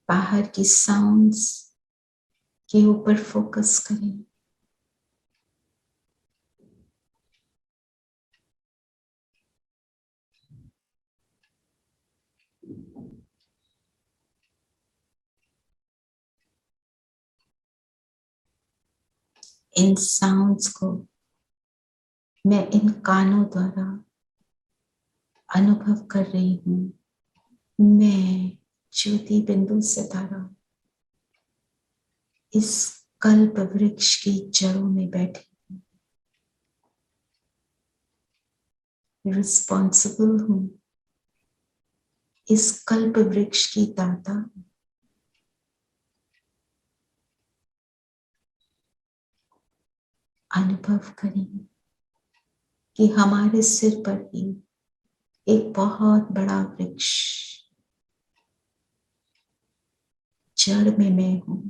बाहर की साउंड्स के ऊपर फोकस करें। इन साउंड्स को मैं इन कानों द्वारा अनुभव कर रही हूँ। मैं ज्योति बिंदु सितारा इस कल्प वृक्ष की जड़ों में बैठी हूँ। रिस्पॉन्सिबल हूँ इस कल्प वृक्ष की दाता। अनुभव करें कि हमारे सिर पर ही एक बहुत बड़ा वृक्ष जड़ में मैं हूं।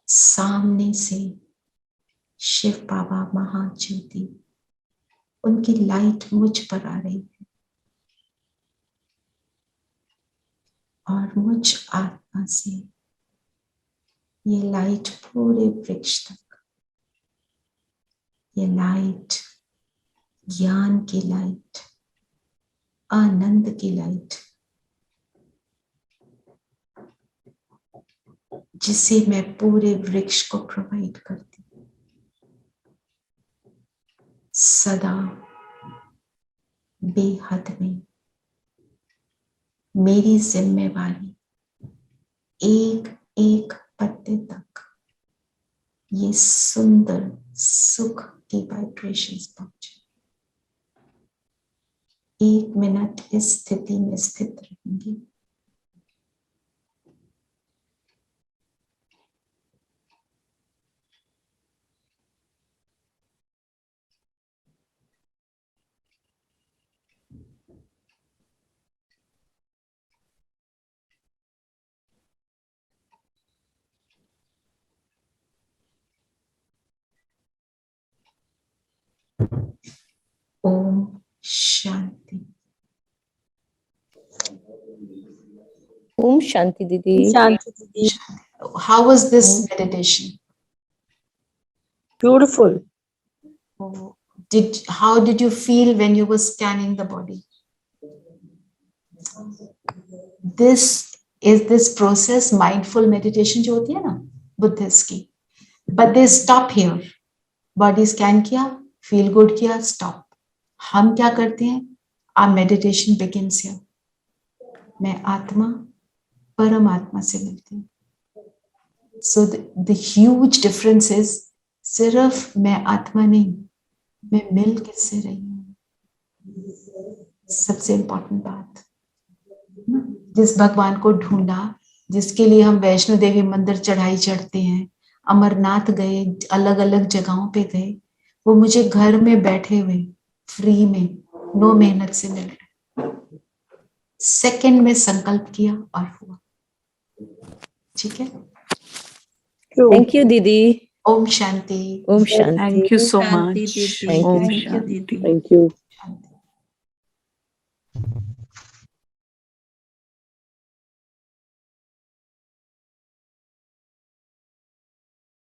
सामने से शिव बाबा महाज्योति, उनकी लाइट मुझ पर आ रही है और मुझ आत्मा से ये लाइट पूरे वृक्ष तक, ये लाइट ज्ञान की लाइट, आनंद की लाइट, जिसे मैं पूरे वृक्ष को प्रोवाइड करती हूँ। सदा बेहद में मेरी जिम्मेवारी एक एक पत्ते तक ये सुंदर सुख की वाइब्रेशंस पहुंचे। 1 मिनट इस स्थिति में स्थित रहेंगे। ओम शांति। ओम शांति दीदी। शांति दीदी। How was this meditation? Beautiful. How did you feel when you were scanning the body? This process mindful meditation जो होती है ना बुद्धिस्ट की, but they stop here. Body scan किया, feel good किया, stop. हम क्या करते हैं? Our meditation begins here. मैं आत्मा परमात्मा से मिलती हूँ. So the huge difference is सिर्फ मैं आत्मा नहीं, मैं मिल किससे रही हूँ. सबसे इम्पोर्टेंट बात, जिस भगवान को ढूंढा, जिसके लिए हम वैष्णो देवी मंदिर चढ़ाई चढ़ते हैं, अमरनाथ गए, अलग अलग जगहों पे गए, वो मुझे घर में बैठे हुए फ्री में नो मेहनत से मिल रहे. सेकंड में संकल्प किया और हुआ. ठीक है. थैंक यू दीदी. Om Shanti. Om Shanti. Thank you so Shanti much. दीदी। Thank you. Om Thank you Shanti. दीदी। Thank you. शांति.